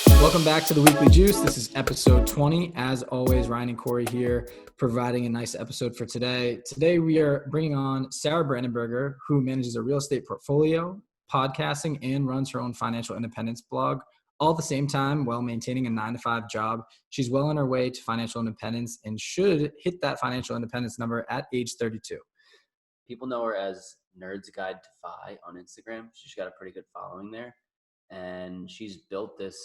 Welcome back to the Weekly Juice. This is episode 20. As always, Ryan and Corey here, providing a nice episode for today. Today, we are bringing on Sarah Brandenberger, who manages a real estate portfolio, podcasting, and runs her own financial independence blog, all at the same time while maintaining a 9-to-5 job. She's well on her way to financial independence and should hit that financial independence number at age 32. People know her as Nerd's Guide to Fi on Instagram. She's got a pretty good following there. And she's built this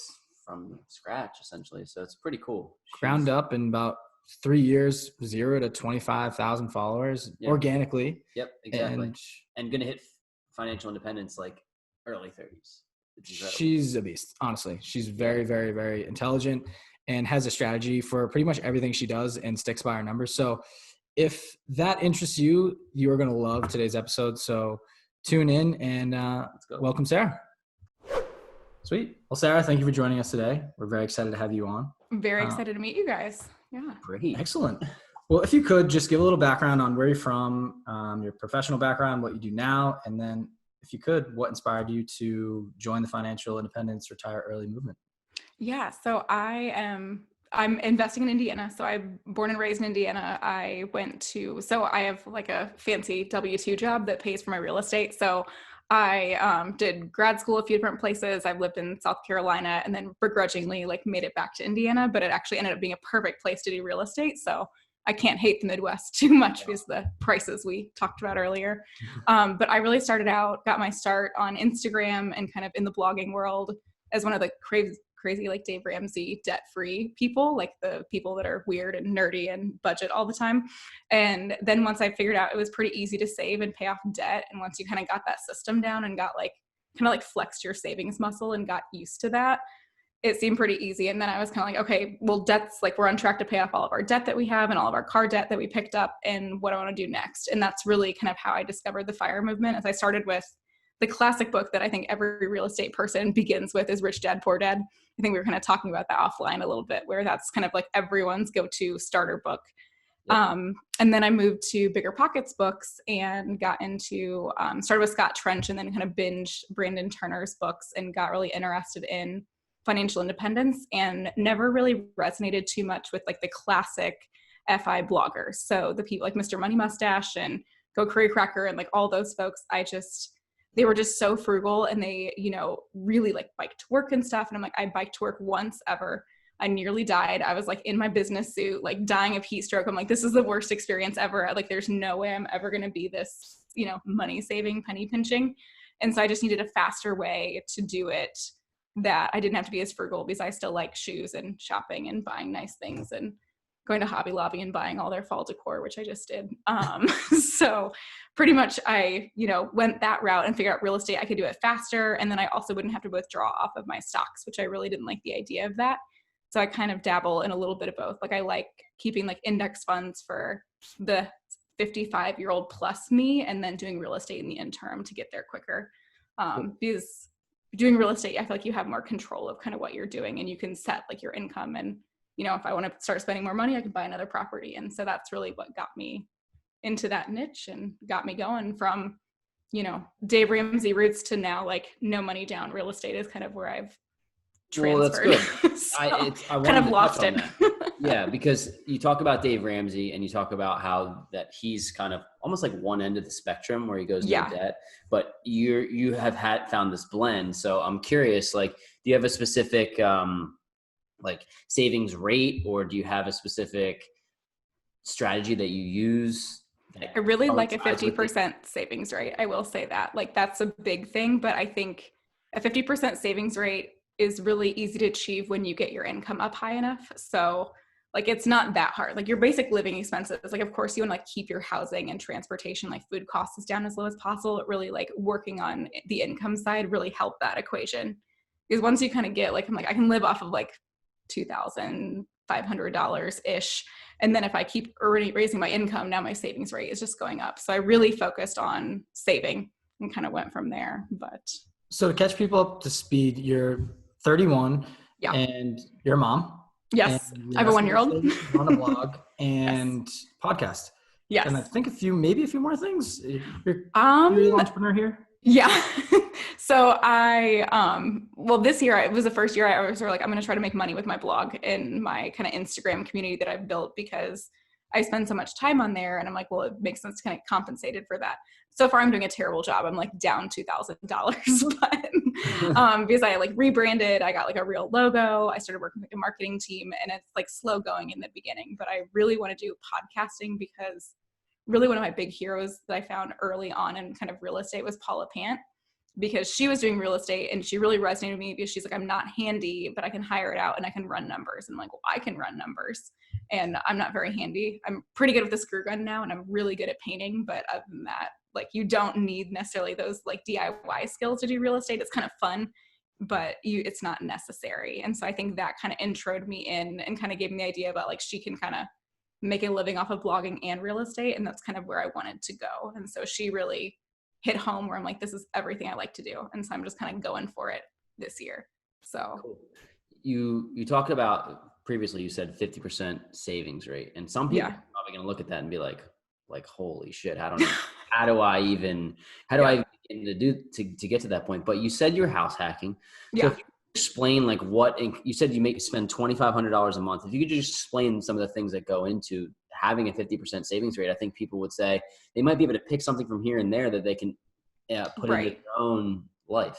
from scratch, essentially. So it's pretty cool. Ground up in about 3 years, 0 to 25,000 followers organically. Yep, exactly. And going to hit financial independence like early 30s. She's a beast, honestly. She's very, very, very intelligent and has a strategy for pretty much everything she does and sticks by her numbers. So if that interests you, you are going to love today's episode. So tune in and welcome, Sarah. Sweet. Well, Sarah, thank you for joining us today. We're very excited to have you on. I'm very excited to meet you guys. Yeah. Great. Excellent. Well, if you could just give a little background on where you're from, your professional background, what you do now, and then if you could, what inspired you to join the financial independence, retire early movement? Yeah. So I'm investing in Indiana. So I'm born and raised in Indiana. I have like a fancy W-2 job that pays for my real estate. So I did grad school a few different places. I've lived in South Carolina and then begrudgingly made it back to Indiana, but it actually ended up being a perfect place to do real estate. So I can't hate the Midwest too much because of the prices we talked about earlier. But I really got my start on Instagram and kind of in the blogging world as one of the crazy Dave Ramsey debt-free people, like the people that are weird and nerdy and budget all the time. And then once I figured out it was pretty easy to save and pay off debt, and once you kind of got that system down and got flexed your savings muscle and got used to that, it seemed pretty easy. And then I was kind of like, okay, well, debt's we're on track to pay off all of our debt that we have and all of our car debt that we picked up, and what do I want to do next? And that's really kind of how I discovered the FIRE movement. As I started with the classic book that I think every real estate person begins with is Rich Dad, Poor Dad. I think we were kind of talking about that offline a little bit, where that's kind of like everyone's go-to starter book. Yep. And then I moved to Bigger Pockets books and got into, started with Scott Trench and then kind of binged Brandon Turner's books and got really interested in financial independence, and never really resonated too much with the classic FI bloggers. So the people like Mr. Money Mustache and Go Curry Cracker and all those folks, they were just so frugal, and they, really bike to work and stuff. And I'm like, I biked to work once ever. I nearly died. I was in my business suit, dying of heat stroke. I'm like, this is the worst experience ever. There's no way I'm ever going to be this, money saving, penny pinching. And so I just needed a faster way to do it that I didn't have to be as frugal, because I still like shoes and shopping and buying nice things and going to Hobby Lobby and buying all their fall decor, which I just did. So pretty much I, went that route and figured out real estate. I could do it faster. And then I also wouldn't have to withdraw off of my stocks, which I really didn't like the idea of that. So I kind of dabble in a little bit of both. I like keeping index funds for the 55-year-old plus me, and then doing real estate in the interim to get there quicker. Because doing real estate, I feel like you have more control of kind of what you're doing, and you can set your income, and if I want to start spending more money, I can buy another property. And so that's really what got me into that niche and got me going from, Dave Ramsey roots to now, no money down real estate is kind of where I've transferred. Well, that's good. So I kind of lost it. Yeah, because you talk about Dave Ramsey and you talk about how that he's kind of almost one end of the spectrum where he goes no debt, but you have found this blend. So I'm curious, do you have a specific savings rate, or do you have a specific strategy that you use? I really like a 50% savings rate. I will say that that's a big thing, but I think a 50% savings rate is really easy to achieve when you get your income up high enough. So it's not that hard. Your basic living expenses, of course you want to keep your housing and transportation, food costs is down as low as possible. But really working on the income side really help that equation. Because once you kind of get I can live off of $2,500 ish. And then if I keep raising my income, now my savings rate is just going up. So I really focused on saving and kind of went from there. But so to catch people up to speed, you're 31 and you're a mom. And Yes. you I have a invest in real 1-year-old. estate, run a blog, and podcast. Yes. And I think maybe a few more things. You're an entrepreneur here. Yeah. So well, this year, it was the first year I was sort of like, I'm going to try to make money with my blog and my kind of Instagram community that I've built, because I spend so much time on there, and I'm like, well, it makes sense to kind of compensated for that. So far, I'm doing a terrible job. I'm like down $2,000, but because I like rebranded, I got like a real logo. I started working with a marketing team, and it's like slow going in the beginning, but I really want to do podcasting, because really one of my big heroes that I found early on in kind of real estate was Paula Pant, because she was doing real estate and she really resonated with me, because she's like, I'm not handy, but I can hire it out and I can run numbers. And I'm like, well, I can run numbers and I'm not very handy. I'm pretty good with the screw gun now, and I'm really good at painting. But other than that, like, you don't need necessarily those like DIY skills to do real estate. It's kind of fun, but it's not necessary. And so I think that kind of introed me in and kind of gave me the idea about like, she can kind of make a living off of blogging and real estate. And that's kind of where I wanted to go. And so she really hit home where I'm like, this is everything I like to do. And so I'm just kind of going for it this year. So cool. You talked about previously, you said 50% savings rate. And some people are probably going to look at that and be like, holy shit, how do I even begin to get to that point? But you said you're house hacking. So if you explain like what you said you spend $2,500 a month. If you could just explain some of the things that go into having a 50% savings rate, I think people would say they might be able to pick something from here and there that they can put into their own life.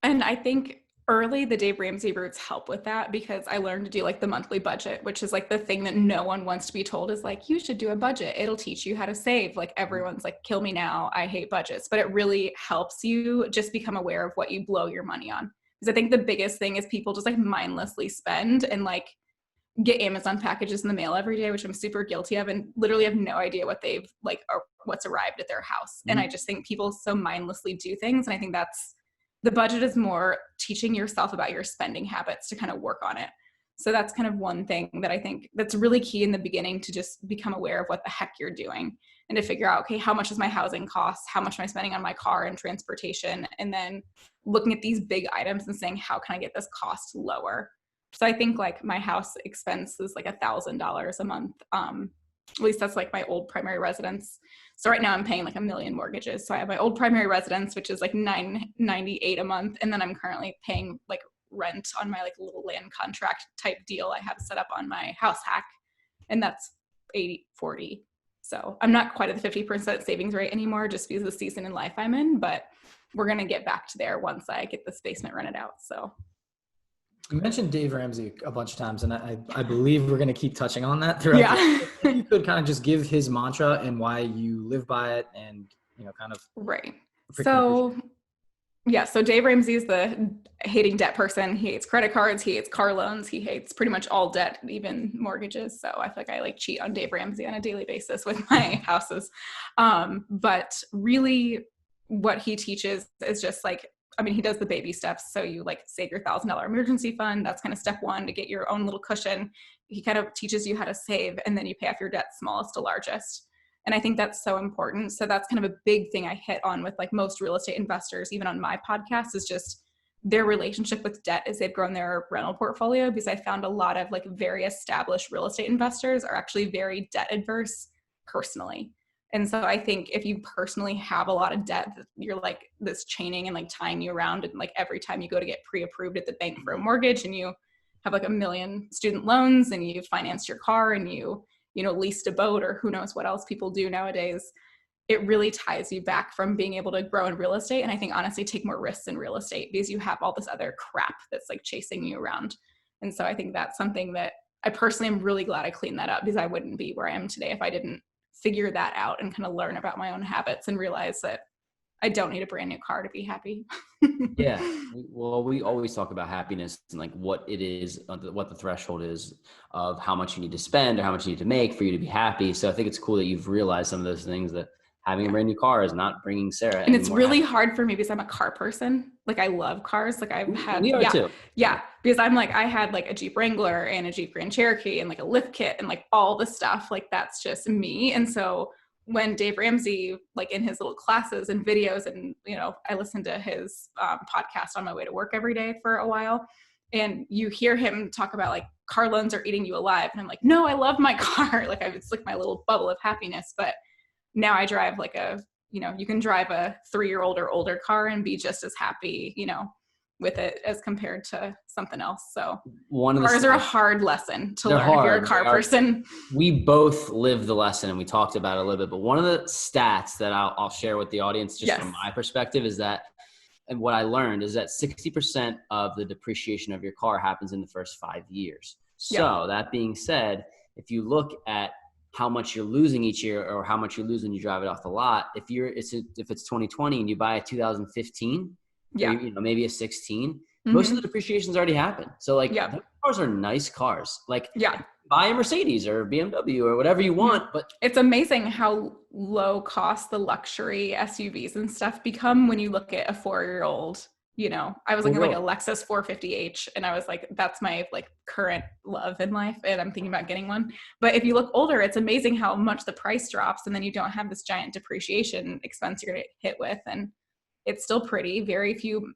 And I think early the Dave Ramsey roots help with that, because I learned to do like the monthly budget, which is like the thing that no one wants to be told is like, you should do a budget. It'll teach you how to save. Like, everyone's like, kill me now, I hate budgets. But it really helps you just become aware of what you blow your money on. Because I think the biggest thing is people just like mindlessly spend and like get Amazon packages in the mail every day, which I'm super guilty of, and literally have no idea what they've like or what's arrived at their house. And I just think people so mindlessly do things. And I think that's the budget is more teaching yourself about your spending habits to kind of work on it. So that's kind of one thing that I think that's really key in the beginning, to just become aware of what the heck you're doing and to figure out, okay, how much is my housing cost? How much am I spending on my car and transportation? And then looking at these big items and saying, how can I get this cost lower? So I think like my house expense is like $1,000 a month. At least that's like my old primary residence. So right now I'm paying like $1 million mortgages. So I have my old primary residence, which is like $998 a month. And then I'm currently paying like rent on my like little land contract type deal I have set up on my house hack. And that's 80-40. So I'm not quite at the 50% savings rate anymore, just because of the season in life I'm in, but we're going to get back to there once I get this basement rented out. So you mentioned Dave Ramsey a bunch of times, and I believe we're going to keep touching on that throughout. If you could kind of just give his mantra and why you live by it, and kind of right. So Dave Ramsey is the hating debt person. He hates credit cards. He hates car loans. He hates pretty much all debt, even mortgages. So I feel like I like cheat on Dave Ramsey on a daily basis with my houses. But really what he teaches is just like, he does the baby steps. So you like save your $1,000 emergency fund. That's kind of step one to get your own little cushion. He kind of teaches you how to save, and then you pay off your debt smallest to largest. And I think that's so important. So that's kind of a big thing I hit on with like most real estate investors, even on my podcast, is just their relationship with debt as they've grown their rental portfolio. Because I found a lot of like very established real estate investors are actually very debt adverse personally. And so I think if you personally have a lot of debt, you're like this chaining and like tying you around. And like every time you go to get pre-approved at the bank for a mortgage, and you have like 1 million student loans, and you financed your car, and you leased a boat, or who knows what else people do nowadays, it really ties you back from being able to grow in real estate. And I think honestly take more risks in real estate, because you have all this other crap that's like chasing you around. And so I think that's something that I personally am really glad I cleaned that up, because I wouldn't be where I am today if I didn't figure that out and kind of learn about my own habits and realize that I don't need a brand new car to be happy. Yeah. Well, we always talk about happiness and like what it is, what the threshold is of how much you need to spend or how much you need to make for you to be happy. So I think it's cool that you've realized some of those things, that having a brand new car is not bringing Sarah. And it's really hard for me because I'm a car person. Like I love cars. Like I've had, too. Yeah. Because I'm like, I had like a Jeep Wrangler and a Jeep Grand Cherokee and like a lift kit and like all the stuff. Like that's just me. And so when Dave Ramsey, like in his little classes and videos, and, I listened to his podcast on my way to work every day for a while. And you hear him talk about like car loans are eating you alive. And I'm like, no, I love my car. Like it's like my little bubble of happiness. But now I drive like you can drive a 3-year-old or older car and be just as happy, with it as compared to something else. So cars are a hard lesson to learn if you're a car person. We both lived the lesson and we talked about it a little bit, but one of the stats that I'll share with the audience just from my perspective is that, and what I learned is that 60% of the depreciation of your car happens in the first 5 years. So that being said, if you look at how much you're losing each year or how much you lose when you drive it off the lot, if it's 2020 and you buy a 2015, maybe a 16, most of the depreciation's already happened. So like those cars are nice cars. Like buy a Mercedes or a BMW or whatever you want, but it's amazing how low cost the luxury SUVs and stuff become when you look at a 4-year-old. I was looking at like a Lexus 450h and I was like, that's my like current love in life. And I'm thinking about getting one. But if you look older, it's amazing how much the price drops. And then you don't have this giant depreciation expense you're going to hit with. And it's still pretty. Very few,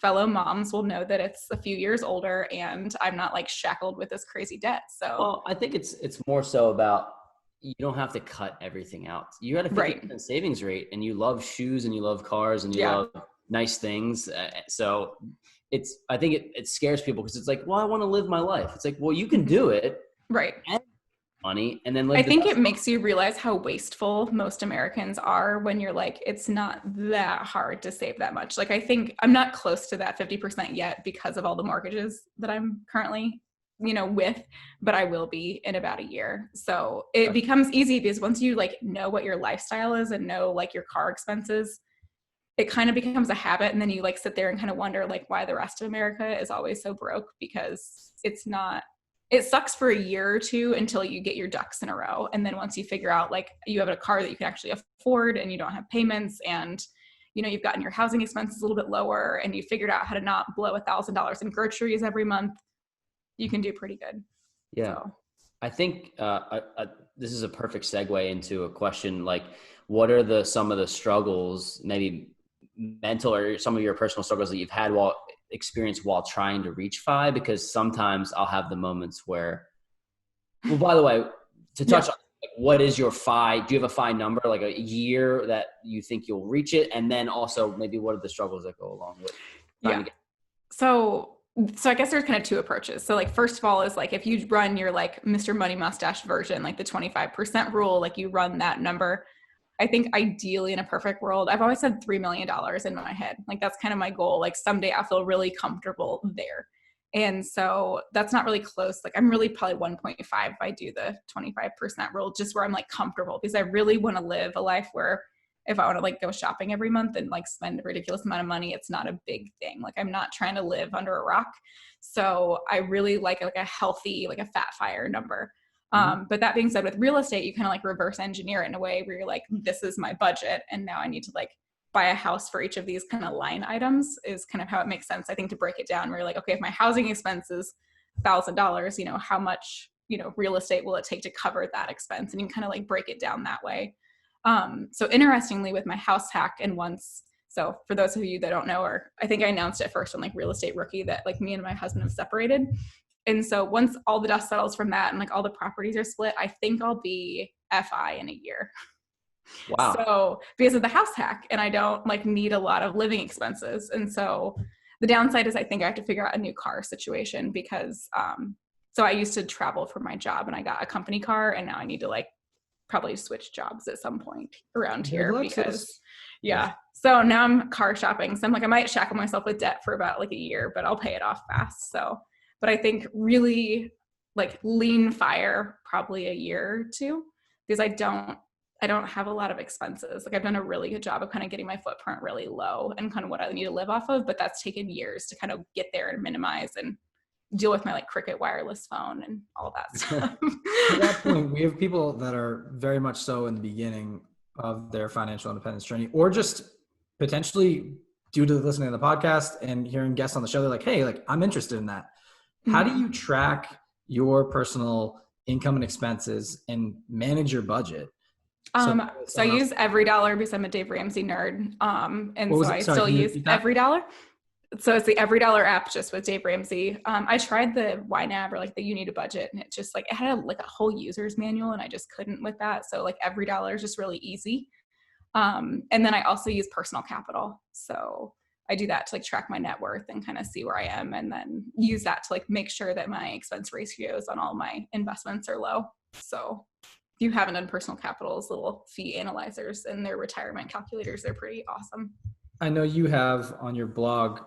fellow moms will know that it's a few years older and I'm not like shackled with this crazy debt. So, well, I think it's more so about, you don't have to cut everything out. You had a 50% savings rate and you love shoes and you love cars and you love nice things. So I think it scares people because it's like, well, I want to live my life. It's like, well, you can do it. Right. Money and then live. I think it makes you realize how wasteful most Americans are when you're like, it's not that hard to save that much. Like, I think I'm not close to that 50% yet because of all the mortgages that I'm currently, with, but I will be in about a year. So it becomes easy because once you like know what your lifestyle is and know like your car expenses, it kind of becomes a habit. And then you like sit there and kind of wonder like why the rest of America is always so broke, because it sucks for a year or two until you get your ducks in a row. And then once you figure out like you have a car that you can actually afford and you don't have payments and, you've gotten your housing expenses a little bit lower and you figured out how to not blow $1,000 in groceries every month, you can do pretty good. Yeah. So. I think this is a perfect segue into a question like, what are some of the struggles, maybe mental or some of your personal struggles that you've had experienced while trying to reach FI? Because sometimes I'll have the moments where, well, by the way, to touch on like, what is your FI? Do you have a FI number, like a year that you think you'll reach it? And then also maybe what are the struggles that go along with trying to get. So I guess there's kind of two approaches. So like, first of all is like, if you run your like Mr. Money Mustache version, like the 25% rule, like you run that number, I think ideally in a perfect world, I've always had $3 million in my head. Like that's kind of my goal. Like someday I'll feel really comfortable there. And so that's not really close. Like I'm really probably 1.5 if I do the 25% rule, just where I'm like comfortable, because I really want to live a life where if I want to like go shopping every month and like spend a ridiculous amount of money, it's not a big thing. Like I'm not trying to live under a rock. So I really like a healthy, like a fat fire number. But that being said, with real estate, you kind of like reverse engineer it in a way where you're like, this is my budget. And now I need to like buy a house for each of these kind of line items is kind of how it makes sense, I think, to break it down where you're like, okay, if my housing expense is $1,000, how much, real estate will it take to cover that expense? And you can kind of like break it down that way. So interestingly with my house hack so for those of you that don't know, or I think I announced it first on like Real Estate Rookie that like me and my husband have separated. And so once all the dust settles from that and like all the properties are split, I think I'll be FI in a year. Wow. So because of the house hack, and I don't like need a lot of living expenses. And so the downside is I think I have to figure out a new car situation because, so I used to travel for my job and I got a company car and now I need to like probably switch jobs at some point around here because so now I'm car shopping. So I'm like, I might shackle myself with debt for about like a year, but I'll pay it off fast. So, but I think really like lean fire, probably a year or two, because I don't have a lot of expenses. Like I've done a really good job of kind of getting my footprint really low and kind of what I need to live off of, but that's taken years to kind of get there and minimize and deal with my like Cricket wireless phone and all that stuff. To that point, we have people that are very much so in the beginning of their financial independence journey, or just potentially due to listening to the podcast and hearing guests on the show, they're like, hey, like I'm interested in that. How do you track your personal income and expenses and manage your budget? So I use EveryDollar because I'm a Dave Ramsey nerd. And so I still use EveryDollar. So it's the Every Dollar app just with Dave Ramsey. I tried the YNAB or like the You Need a Budget, and it just like, it had a whole user's manual, and I just couldn't with that. So like Every Dollar is just really easy. And then I also use Personal Capital. So I do that to like track my net worth and kind of see where I am, and then use that to like make sure that my expense ratios on all my investments are low. So if you haven't done Personal Capital's little fee analyzers and their retirement calculators, they're pretty awesome. I know you have on your blog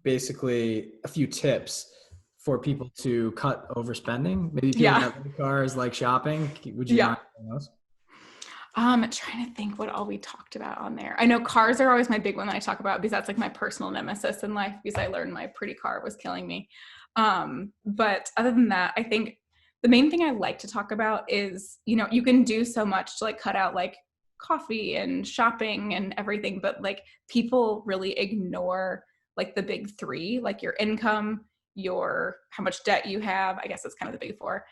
basically a few tips for people to cut overspending. Maybe people that have cars like shopping. Would you mind sharing those? Trying to think what all we talked about on there. I know cars are always my big one that I talk about, because that's like my personal nemesis in life, because I learned my pretty car was killing me. But other than that, I think the main thing I like to talk about is, you can do so much to like cut out like coffee and shopping and everything, but like people really ignore like the big three, like your income, how much debt you have, I guess that's kind of the big four,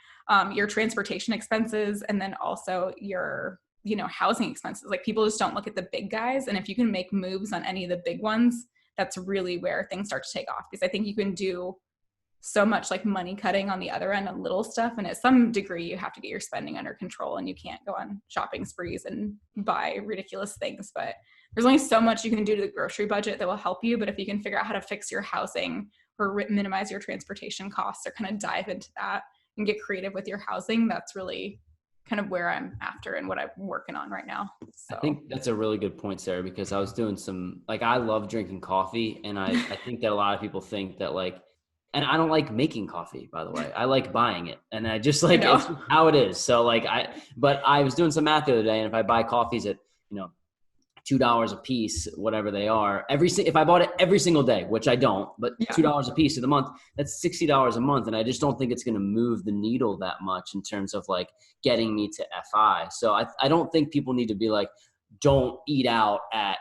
your transportation expenses, and then also your housing expenses. Like people just don't look at the big guys, and if you can make moves on any of the big ones, that's really where things start to take off, because I think you can do so much like money cutting on the other end on little stuff, and at some degree you have to get your spending under control, and you can't go on shopping sprees and buy ridiculous things, but there's only so much you can do to the grocery budget that will help you. But if you can figure out how to fix your housing or minimize your transportation costs, or kind of dive into that and get creative with your housing, that's really kind of where I'm after and what I'm working on right now. So I think that's a really good point, Sarah, because I was doing I love drinking coffee, and I think that a lot of people think that like, and I don't like making coffee, by the way. I like buying it, and I just like, it's how it is. So like but I was doing some math the other day, and if I buy coffees at, $2 a piece, whatever they are, if I bought it every single day, which I don't, but $2 a piece of the month, that's $60 a month. And I just don't think it's going to move the needle that much in terms of like getting me to FI. So I don't think people need to be like, don't eat out at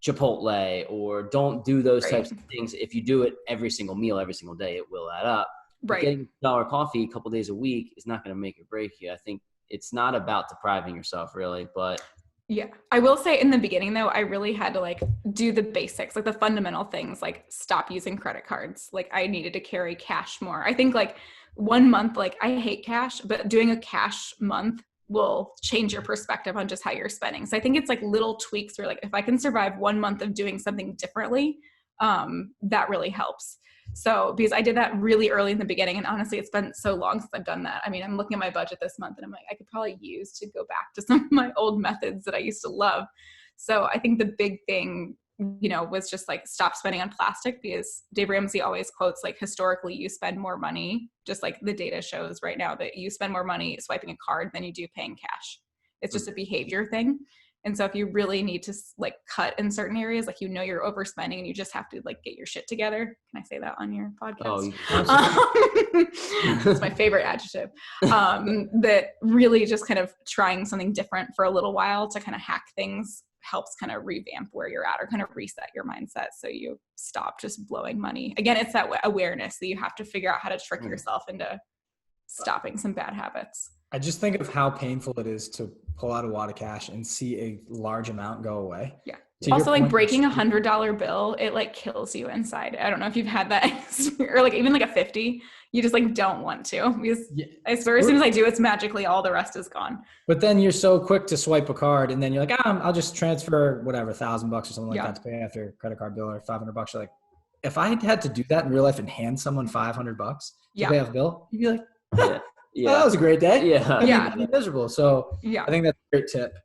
Chipotle, or don't do those types of things. If you do it every single meal, every single day, it will add up. Right. Getting $1 coffee a couple days a week is not going to make or break you. I think it's not about depriving yourself really, but yeah, I will say in the beginning though, I really had to like do the basics, like the fundamental things, like stop using credit cards. Like I needed to carry cash more. I think like 1 month, like I hate cash, but doing a cash month will change your perspective on just how you're spending. So I think it's like little tweaks where like, if I can survive 1 month of doing something differently, that really helps. So, because I did that really early in the beginning, and honestly, it's been so long since I've done that. I mean, I'm looking at my budget this month, and I'm like, I could probably use to go back to some of my old methods that I used to love. So I think the big thing, was just like stop spending on plastic, because Dave Ramsey always quotes like, historically, you spend more money, just like the data shows right now, that you spend more money swiping a card than you do paying cash. It's just a behavior thing. And so if you really need to like cut in certain areas, like, you're overspending and you just have to like get your shit together. Can I say that on your podcast? Oh, that's my favorite adjective. That really just kind of trying something different for a little while to kind of hack things helps kind of revamp where you're at, or kind of reset your mindset so you stop just blowing money. Again, it's that awareness that you have to figure out how to trick yourself into stopping some bad habits. I just think of how painful it is to pull out a wad of cash and see a large amount go away. Yeah. Also, like breaking $100 bill, it like kills you inside. I don't know if you've had that, or like even like a 50, you just like don't want to, because I swear as soon as I do, it's magically all the rest is gone. But then you're so quick to swipe a card, and then you're like, I'll just transfer whatever, $1,000 or something like that to pay after a credit card bill, or $500. You're like, if I had to do that in real life and hand someone $500 to pay off a bill, you'd be like, oh, that was a great day. I'd be miserable. So I think that's a great tip.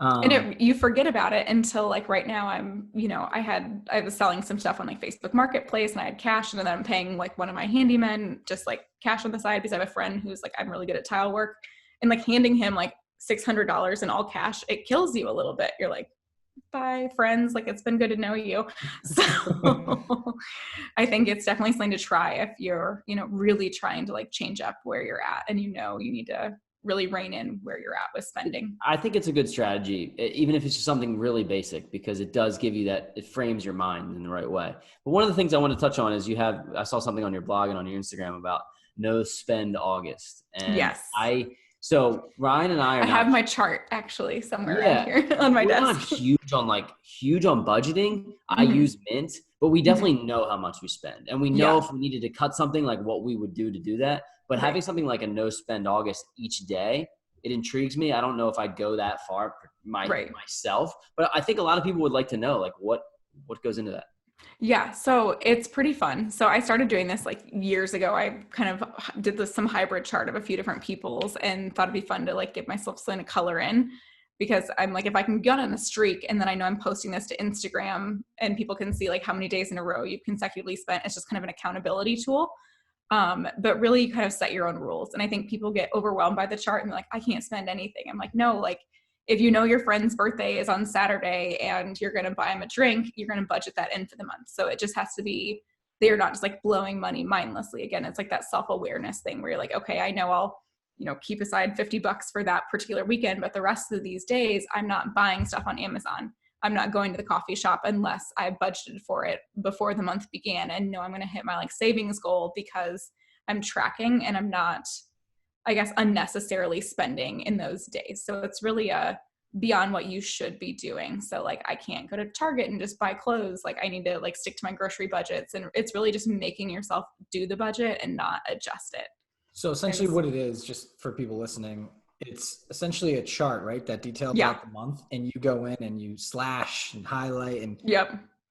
And you forget about it until like right now I'm, I was selling some stuff on like Facebook Marketplace, and I had cash, and then I'm paying like one of my handymen just like cash on the side, because I have a friend who's like, I'm really good at tile work, and like handing him like $600 in all cash, it kills you a little bit. You're like, bye friends, like it's been good to know you. So I think it's definitely something to try if you're, really trying to like change up where you're at, and you need to really rein in where you're at with spending. I think it's a good strategy, even if it's just something really basic, because it does give you that, it frames your mind in the right way. But one of the things I want to touch on is I saw something on your blog and on your Instagram about no spend August. And yes. So Ryan and I have my chart actually somewhere around here on my desk. I'm not huge on budgeting. I use Mint, but we definitely know how much we spend. And we know if we needed to cut something, like what we would do to do that. But having something like a no spend August each day, it intrigues me. I don't know if I'd go that far myself, but I think a lot of people would like to know, like what goes into that. Yeah, so it's pretty fun. So I started doing this like years ago. I kind of did some hybrid chart of a few different people's and thought it'd be fun to like give myself something to color in, because I'm like, if I can get on a streak and then I know I'm posting this to Instagram and people can see like how many days in a row you've consecutively spent, it's just kind of an accountability tool. But really you kind of set your own rules. And I think people get overwhelmed by the chart and they're like, I can't spend anything. I'm like, no, like if you know your friend's birthday is on Saturday and you're going to buy them a drink, you're going to budget that in for the month. So it just has to be, they're not just like blowing money mindlessly. Again, it's like that self-awareness thing where you're like, okay, I know I'll, keep aside $50 for that particular weekend, but the rest of these days I'm not buying stuff on Amazon. I'm not going to the coffee shop unless I budgeted for it before the month began and know I'm going to hit my like savings goal, because I'm tracking and I'm not, I guess, unnecessarily spending in those days. So it's really beyond what you should be doing. So like I can't go to Target and just buy clothes. Like I need to like stick to my grocery budgets, and it's really just making yourself do the budget and not adjust it. So essentially what it is, just for people listening, it's essentially a chart, right? That details out the month, and you go in and you slash and highlight and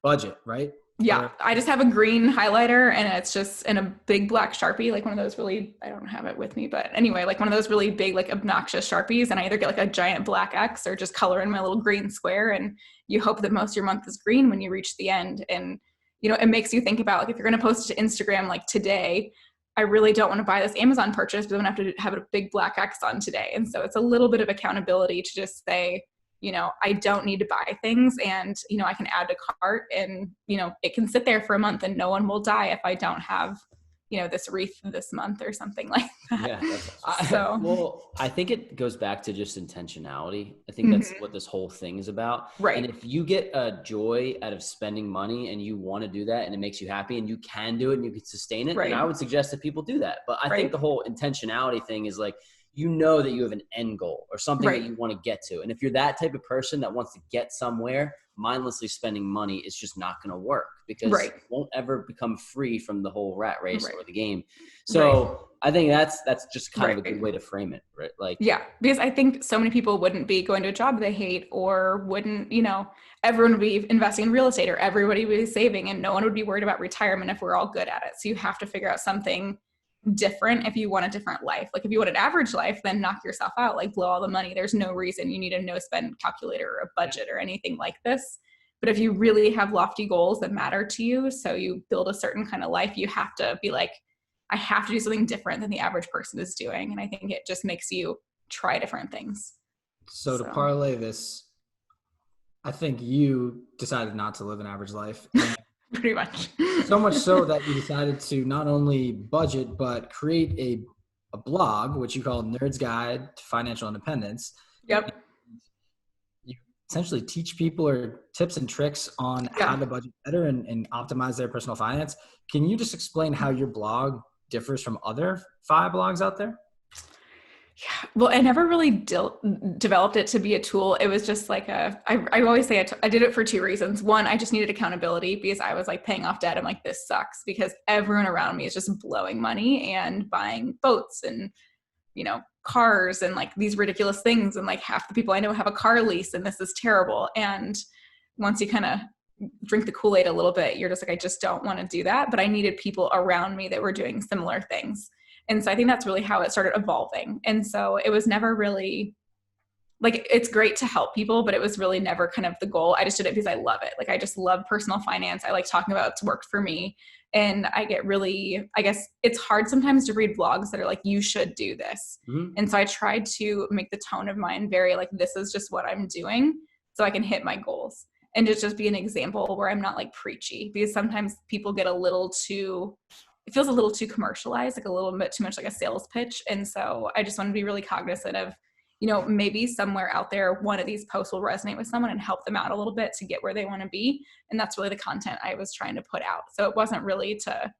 budget, right? Yeah, I just have a green highlighter and it's just in a big black Sharpie, like one of those really, I don't have it with me, but anyway, like one of those really big, like obnoxious Sharpies, and I either get like a giant black X or just color in my little green square, and you hope that most of your month is green when you reach the end. And, it makes you think about like, if you're going to post it to Instagram, like today, I really don't want to buy this Amazon purchase, but I'm going to have to have a big black X on today. And so it's a little bit of accountability to just say, I don't need to buy things, and, I can add to cart, and, it can sit there for a month and no one will die if I don't have, this wreath this month or something like that. Yeah. Well, I think it goes back to just intentionality. I think that's what this whole thing is about. Right. And if you get a joy out of spending money and you want to do that and it makes you happy and you can do it and you can sustain it, then I would suggest that people do that. But I think the whole intentionality thing is like, that you have an end goal or something that you want to get to. And if you're that type of person that wants to get somewhere, mindlessly spending money is just not going to work, because it won't ever become free from the whole rat race or the game. So I think that's just kind of a good way to frame it, right? Like, yeah, because I think so many people wouldn't be going to a job they hate, or wouldn't, everyone would be investing in real estate, or everybody would be saving, and no one would be worried about retirement if we're all good at it. So you have to figure out something different if you want a different life. Like if you want an average life, then knock yourself out, like blow all the money. There's no reason you need a no spend calculator or a budget or anything like this. But if you really have lofty goals that matter to you, so you build a certain kind of life, you have to be like, I have to do something different than the average person is doing. And I think it just makes you try different things. So to parlay this, I think you decided not to live an average life. Pretty much. So much so that you decided to not only budget, but create a blog, which you call Nerd's Guide to Financial Independence. Yep. You essentially teach people or tips and tricks on how to budget better and optimize their personal finance. Can you just explain how your blog differs from other 5 blogs out there? Yeah, well, I never really developed it to be a tool. It was just like I always say I did it for 2 reasons. One, I just needed accountability, because I was like paying off debt. I'm like, this sucks, because everyone around me is just blowing money and buying boats and, cars and like these ridiculous things. And like half the people I know have a car lease, and this is terrible. And once you kind of drink the Kool-Aid a little bit, you're just like, I just don't want to do that. But I needed people around me that were doing similar things. And so I think that's really how it started evolving. And so it was never really like, it's great to help people, but it was really never kind of the goal. I just did it because I love it. Like I just love personal finance. I like talking about it's worked for me. And I get really, I guess it's hard sometimes to read blogs that are like, you should do this. And so I tried to make the tone of mine very like, this is just what I'm doing so I can hit my goals. And just be an example where I'm not like preachy, because sometimes people get it feels a little too commercialized, like a little bit too much like a sales pitch. And so I just want to be really cognizant of, maybe somewhere out there, one of these posts will resonate with someone and help them out a little bit to get where they want to be. And that's really the content I was trying to put out. So it wasn't really to,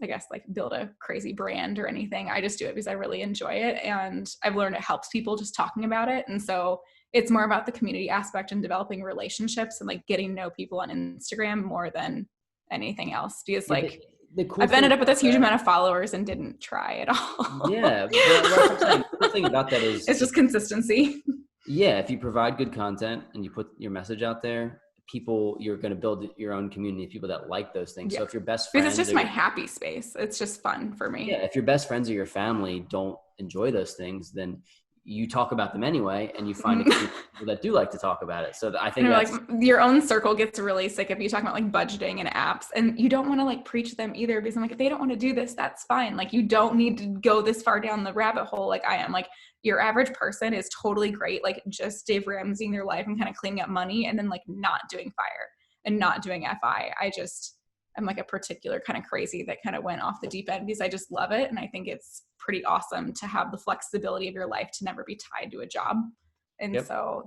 I guess, like build a crazy brand or anything. I just do it because I really enjoy it. And I've learned it helps people just talking about it. And so it's more about the community aspect and developing relationships and like getting to know people on Instagram more than anything else. Because like the cool I've ended up with this huge amount of followers and didn't try at all. Yeah. Well, that's what I'm saying. The cool thing about that is it's just consistency. Yeah. If you provide good content and you put your message out there, you're going to build your own community of people that like those things. Yeah. So if your best friends, because it's just my happy space, it's just fun for me. Yeah. If your best friends or your family don't enjoy those things, then you talk about them anyway, and you find people that do like to talk about it. So I think like your own circle gets really sick if you talk about like budgeting and apps, and you don't want to like preach them either, because I'm like, if they don't want to do this, that's fine. Like you don't need to go this far down the rabbit hole like I am. Like your average person is totally great, like just Dave Ramsey in their life and kind of cleaning up money and then like not doing fire and not doing FI. I'm like a particular kind of crazy that kind of went off the deep end because I just love it. And I think it's pretty awesome to have the flexibility of your life to never be tied to a job. And so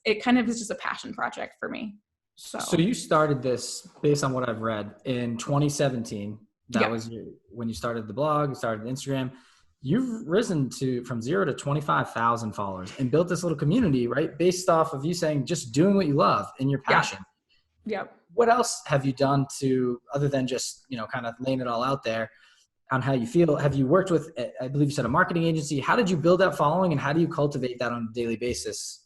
it kind of is just a passion project for me. So you started this, based on what I've read, in 2017. That was when you started the blog, you started the Instagram. You've risen from 0 to 25,000 followers and built this little community, right? Based off of you saying, just doing what you love and your passion. Yep. What else have you done other than just, kind of laying it all out there on how you feel? Have you worked with, I believe you said, a marketing agency? How did you build that following, and how do you cultivate that on a daily basis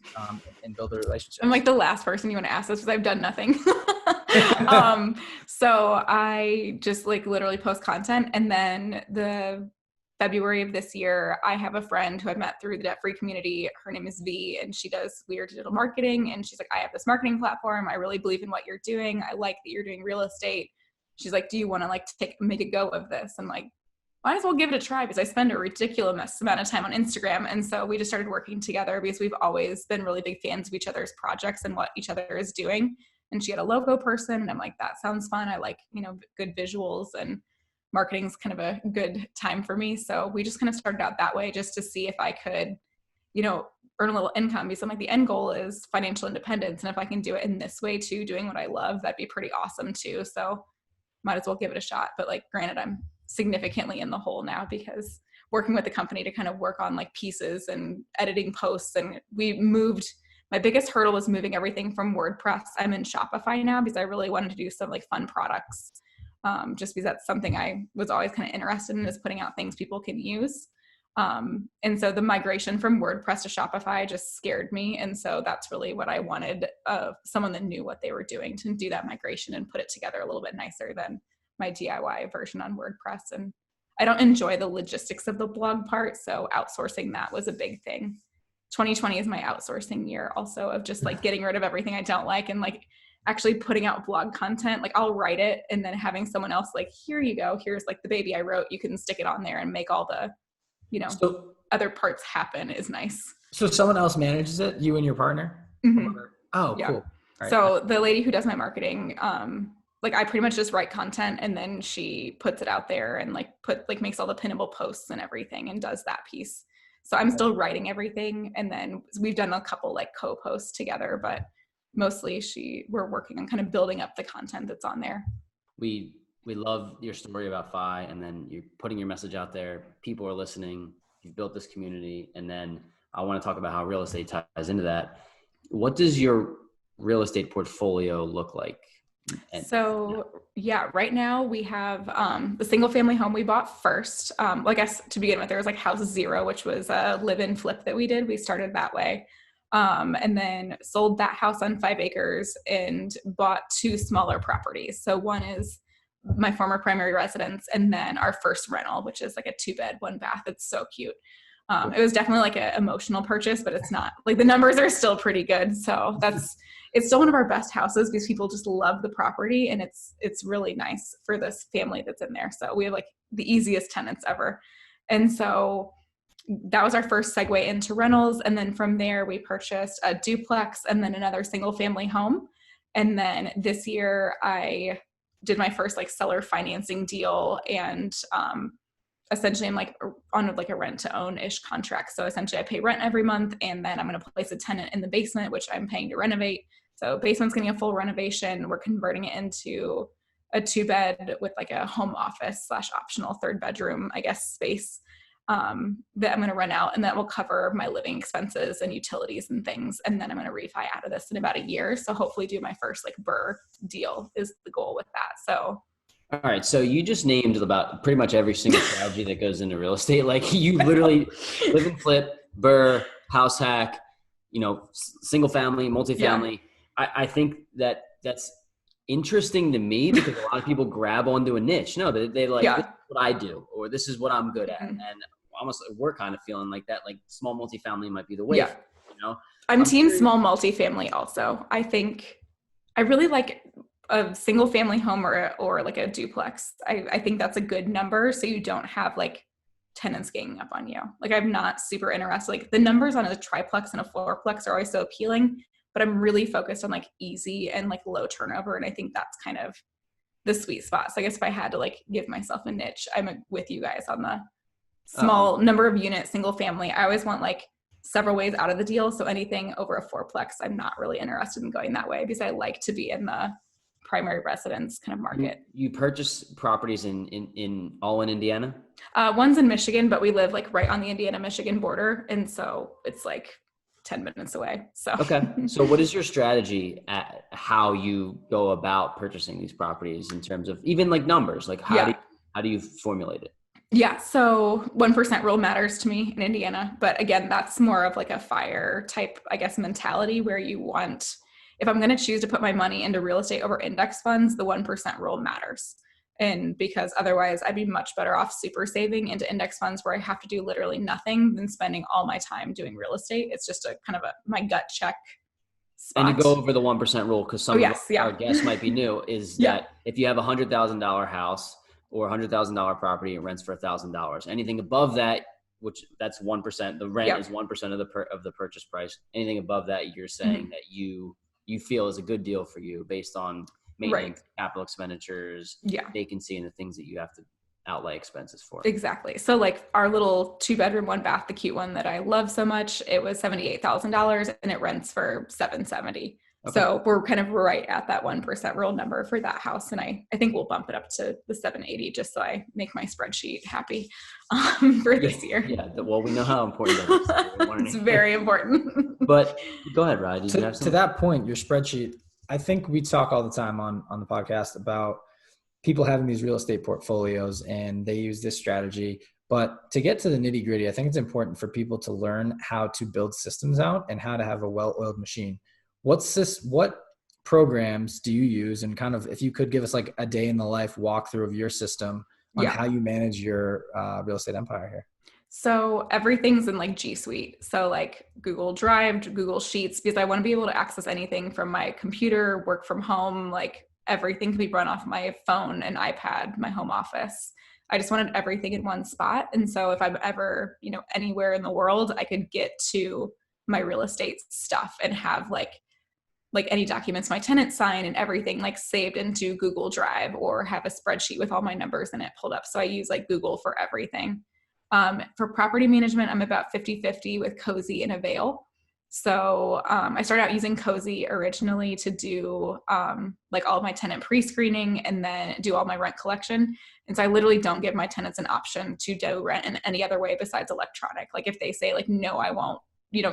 and build a relationship? I'm like the last person you want to ask this because I've done nothing. So I just like literally post content, and then the February of this year, I have a friend who I've met through the debt-free community. Her name is V, and she does weird digital marketing. And she's like, I have this marketing platform. I really believe in what you're doing. I like that you're doing real estate. She's like, do you want to like make a go of this? I'm like, might as well give it a try, because I spend a ridiculous amount of time on Instagram. And so we just started working together because we've always been really big fans of each other's projects and what each other is doing. And she had a logo person, and I'm like, that sounds fun. I like, good visuals, and marketing's kind of a good time for me. So we just kind of started out that way just to see if I could, earn a little income, because I'm like, the end goal is financial independence. And if I can do it in this way too, doing what I love, that'd be pretty awesome too. So might as well give it a shot. But like, granted, I'm significantly in the hole now because working with the company to kind of work on like pieces and editing posts. And my biggest hurdle was moving everything from WordPress. I'm in Shopify now because I really wanted to do some like fun products. Just because that's something I was always kind of interested in, is putting out things people can use. And so the migration from WordPress to Shopify just scared me. And so that's really what I wanted, someone that knew what they were doing to do that migration and put it together a little bit nicer than my DIY version on WordPress. And I don't enjoy the logistics of the blog part, so outsourcing that was a big thing. 2020 is my outsourcing year also, of just like getting rid of everything I don't like and like actually putting out blog content. Like I'll write it and then having someone else like, here you go, here's like the baby I wrote, you can stick it on there and make all the, other parts happen is nice. So someone else manages it, you and your partner? Mm-hmm. Oh, yeah. Cool. Right. So the lady who does my marketing, like I pretty much just write content and then she puts it out there and makes all the pinnable posts and everything and does that piece. So I'm still writing everything. And then we've done a couple like co-posts together, but mostly we're working on kind of building up the content that's on there. We love your story about FI, and then you're putting your message out there. People are listening. You've built this community. And then I want to talk about how real estate ties into that. What does your real estate portfolio look like? Right now we have the single family home we bought first. I guess to begin with, there was like house 0, which was a live-in flip that we did. We started that way. And then sold that house on 5 acres and bought 2 smaller properties. So one is my former primary residence, and then our first rental, which is like a 2-bed, 1-bath. It's so cute. It was definitely like an emotional purchase, but it's not like the numbers are still pretty good. So it's still one of our best houses because people just love the property, and it's really nice for this family that's in there. So we have like the easiest tenants ever. And so that was our first segue into rentals. And then from there we purchased a duplex and then another single family home. And then this year I did my first like seller financing deal, and essentially I'm like on like a rent to own ish contract. So essentially I pay rent every month, and then I'm going to place a tenant in the basement, which I'm paying to renovate. So basement's getting a full renovation. We're converting it into a 2-bed with like a home office / optional 3rd bedroom, I guess, space. that I'm going to run out, and that will cover my living expenses and utilities and things. And then I'm going to refi out of this in about a year. So hopefully do my first like BRRRR deal is the goal with that. So. All right. So you just named about pretty much every single strategy that goes into real estate. Like you literally live and flip, BRRRR, house hack, single family, multifamily. Yeah. I think that's interesting to me because a lot of people grab onto a niche. No, they like, this is what I do, or this is what I'm good at. And almost we're kind of feeling like that, like small multifamily might be the way. Yeah. I'm team small multifamily also. I think I really like a single family home or like a duplex. I think that's a good number. So you don't have like tenants ganging up on you. Like I'm not super interested. Like the numbers on a triplex and a fourplex are always so appealing, but I'm really focused on like easy and like low turnover. And I think that's kind of the sweet spot. So I guess if I had to like give myself a niche, I'm with you guys on the small number of units, single family. I always want like several ways out of the deal. So anything over a fourplex, I'm not really interested in going that way because I like to be in the primary residence kind of market. You purchase properties in all in Indiana? One's in Michigan, but we live like right on the Indiana-Michigan border. And so it's like 10 minutes away. So okay. So what is your strategy at how you go about purchasing these properties in terms of even like numbers? Like how do you formulate it? Yeah. So 1% rule matters to me in Indiana, but again, that's more of like a fire type, I guess, mentality where you want, if I'm going to choose to put my money into real estate over index funds, the 1% rule matters. And because otherwise I'd be much better off super saving into index funds where I have to do literally nothing than spending all my time doing real estate. It's just a kind of my gut check spot. And to go over the 1% rule, because some of our guests might be new, is that if you have a $100,000 house or $100,000 property, it rents for $1,000. Anything above that, which that's 1%, the rent is 1% of the purchase price. Anything above that, you're saying that you feel is a good deal for you based on maintenance, capital expenditures, vacancy, and the things that you have to outlay expenses for. Exactly. So like our little 2-bedroom, 1-bath, the cute one that I love so much, it was $78,000 and it rents for $770,000. Okay. So we're kind of right at that 1% rule number for that house. And I think we'll bump it up to the 780 just so I make my spreadsheet happy for this year. Yeah. Well, we know how important that is. It's very important. But go ahead, Ryan. Did you have something? To that point, your spreadsheet, I think we talk all the time on the podcast about people having these real estate portfolios and they use this strategy. But to get to the nitty gritty, I think it's important for people to learn how to build systems out and how to have a well-oiled machine. What programs do you use? And kind of, if you could give us like a day in the life walkthrough of your system on how you manage your real estate empire here. So everything's in like G Suite. So like Google Drive, Google Sheets, because I want to be able to access anything from my computer, work from home, like everything can be run off my phone and iPad, my home office. I just wanted everything in one spot. And so if I'm ever, anywhere in the world, I could get to my real estate stuff and have like any documents my tenants sign and everything like saved into Google Drive or have a spreadsheet with all my numbers in it pulled up. So I use like Google for everything. For property management, I'm about 50-50 with Cozy and Avail. So I started out using Cozy originally to do like all of my tenant pre-screening and then do all my rent collection. And so I literally don't give my tenants an option to do rent in any other way besides electronic. Like if they say like, no, I won't,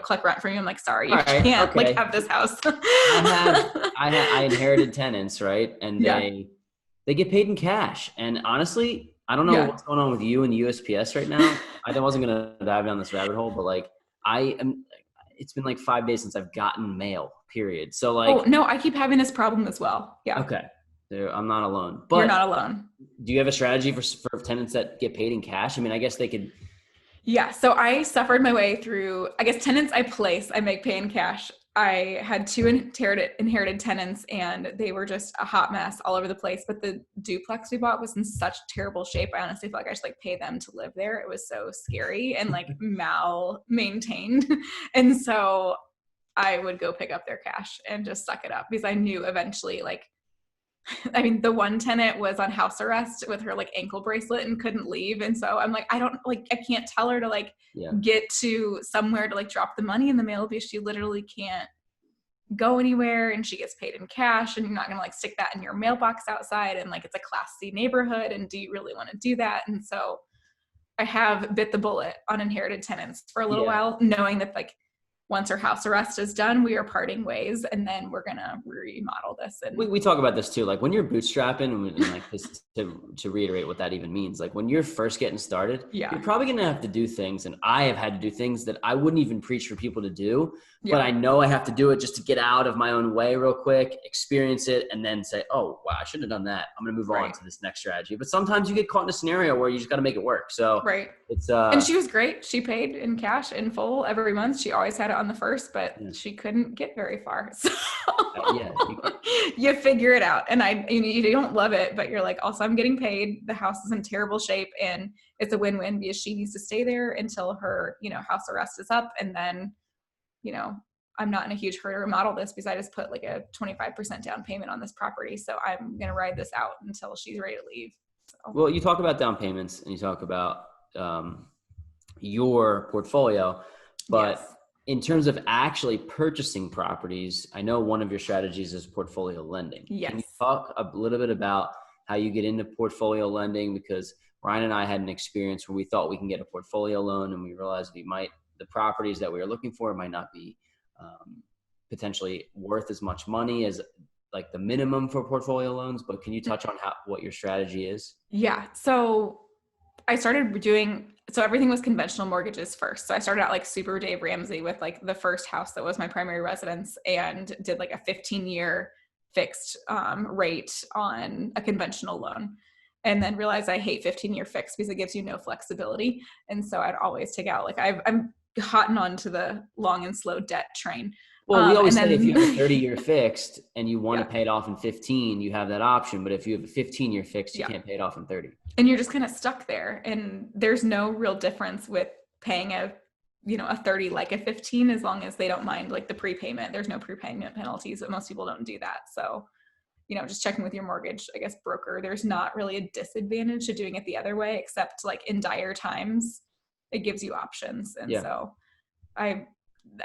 collect rent from you, I'm like, sorry, you can't like have this house. I inherited tenants, right? And they get paid in cash. And honestly, I don't know what's going on with you and the USPS right now. I wasn't going to dive down this rabbit hole, but like it's been like 5 days since I've gotten mail, period. So like, oh no, I keep having this problem as well. Yeah. Okay. So I'm not alone, but you're not alone. Do you have a strategy for tenants that get paid in cash? I mean, I guess they could. Yeah. So I suffered my way through, I guess tenants I make pay in cash. I had 2 inherited tenants and they were just a hot mess all over the place. But the duplex we bought was in such terrible shape. I honestly feel like I should like pay them to live there. It was so scary and like mal-maintained. And so I would go pick up their cash and just suck it up because I knew eventually the one tenant was on house arrest with her like ankle bracelet and couldn't leave. And so I'm like, I can't tell her to like get to somewhere to like drop the money in the mail because she literally can't go anywhere and she gets paid in cash and you're not going to like stick that in your mailbox outside. And like, it's a Class C neighborhood. And do you really want to do that? And so I have bit the bullet on inherited tenants for a little Yeah. while, knowing that like once her house arrest is done, we are parting ways, and then we're gonna remodel this. And we talk about this too. Like when you're bootstrapping, and like this, to reiterate what that even means, like when you're first getting started, you're probably going to have to do things. And I have had to do things that I wouldn't even preach for people to do, but I know I have to do it just to get out of my own way real quick, experience it, and then say, oh, wow, I shouldn't have done that. I'm going to move on to this next strategy. But sometimes you get caught in a scenario where you just got to make it work. So it's, and she was great. She paid in cash in full every month. She always had it on the first, but she couldn't get very far. So you figure it out. And you don't love it, but you're like, also I'm getting paid. The house is in terrible shape, and it's a win-win because she needs to stay there until her, house arrest is up. And then, I'm not in a huge hurry to remodel this because I just put like a 25% down payment on this property. So I'm going to ride this out until she's ready to leave. So. Well, you talk about down payments and you talk about your portfolio, but in terms of actually purchasing properties, I know one of your strategies is portfolio lending. Yes. Can you talk a little bit about how you get into portfolio lending? Because Ryan and I had an experience where we thought we can get a portfolio loan, and we realized the properties that we were looking for might not be potentially worth as much money as like the minimum for portfolio loans. But can you touch on what your strategy is? Yeah. So I started so everything was conventional mortgages first. So I started out like super Dave Ramsey with like the first house that was my primary residence, and did like a 15-year fixed rate on a conventional loan. And then realized I hate 15-year fixed because it gives you no flexibility. And so I'd always take out, like I'm hotting on to the long and slow debt train. Well, we always say if you have a 30-year fixed and you want to pay it off in 15, you have that option. But if you have a 15-year fixed, you can't pay it off in 30. And you're just kind of stuck there. And there's no real difference with paying a 30 like a 15, as long as they don't mind like the prepayment. There's no prepayment penalties, but most people don't do that. So, just checking with your mortgage, I guess, broker, there's not really a disadvantage to doing it the other way, except like in dire times, it gives you options. And so I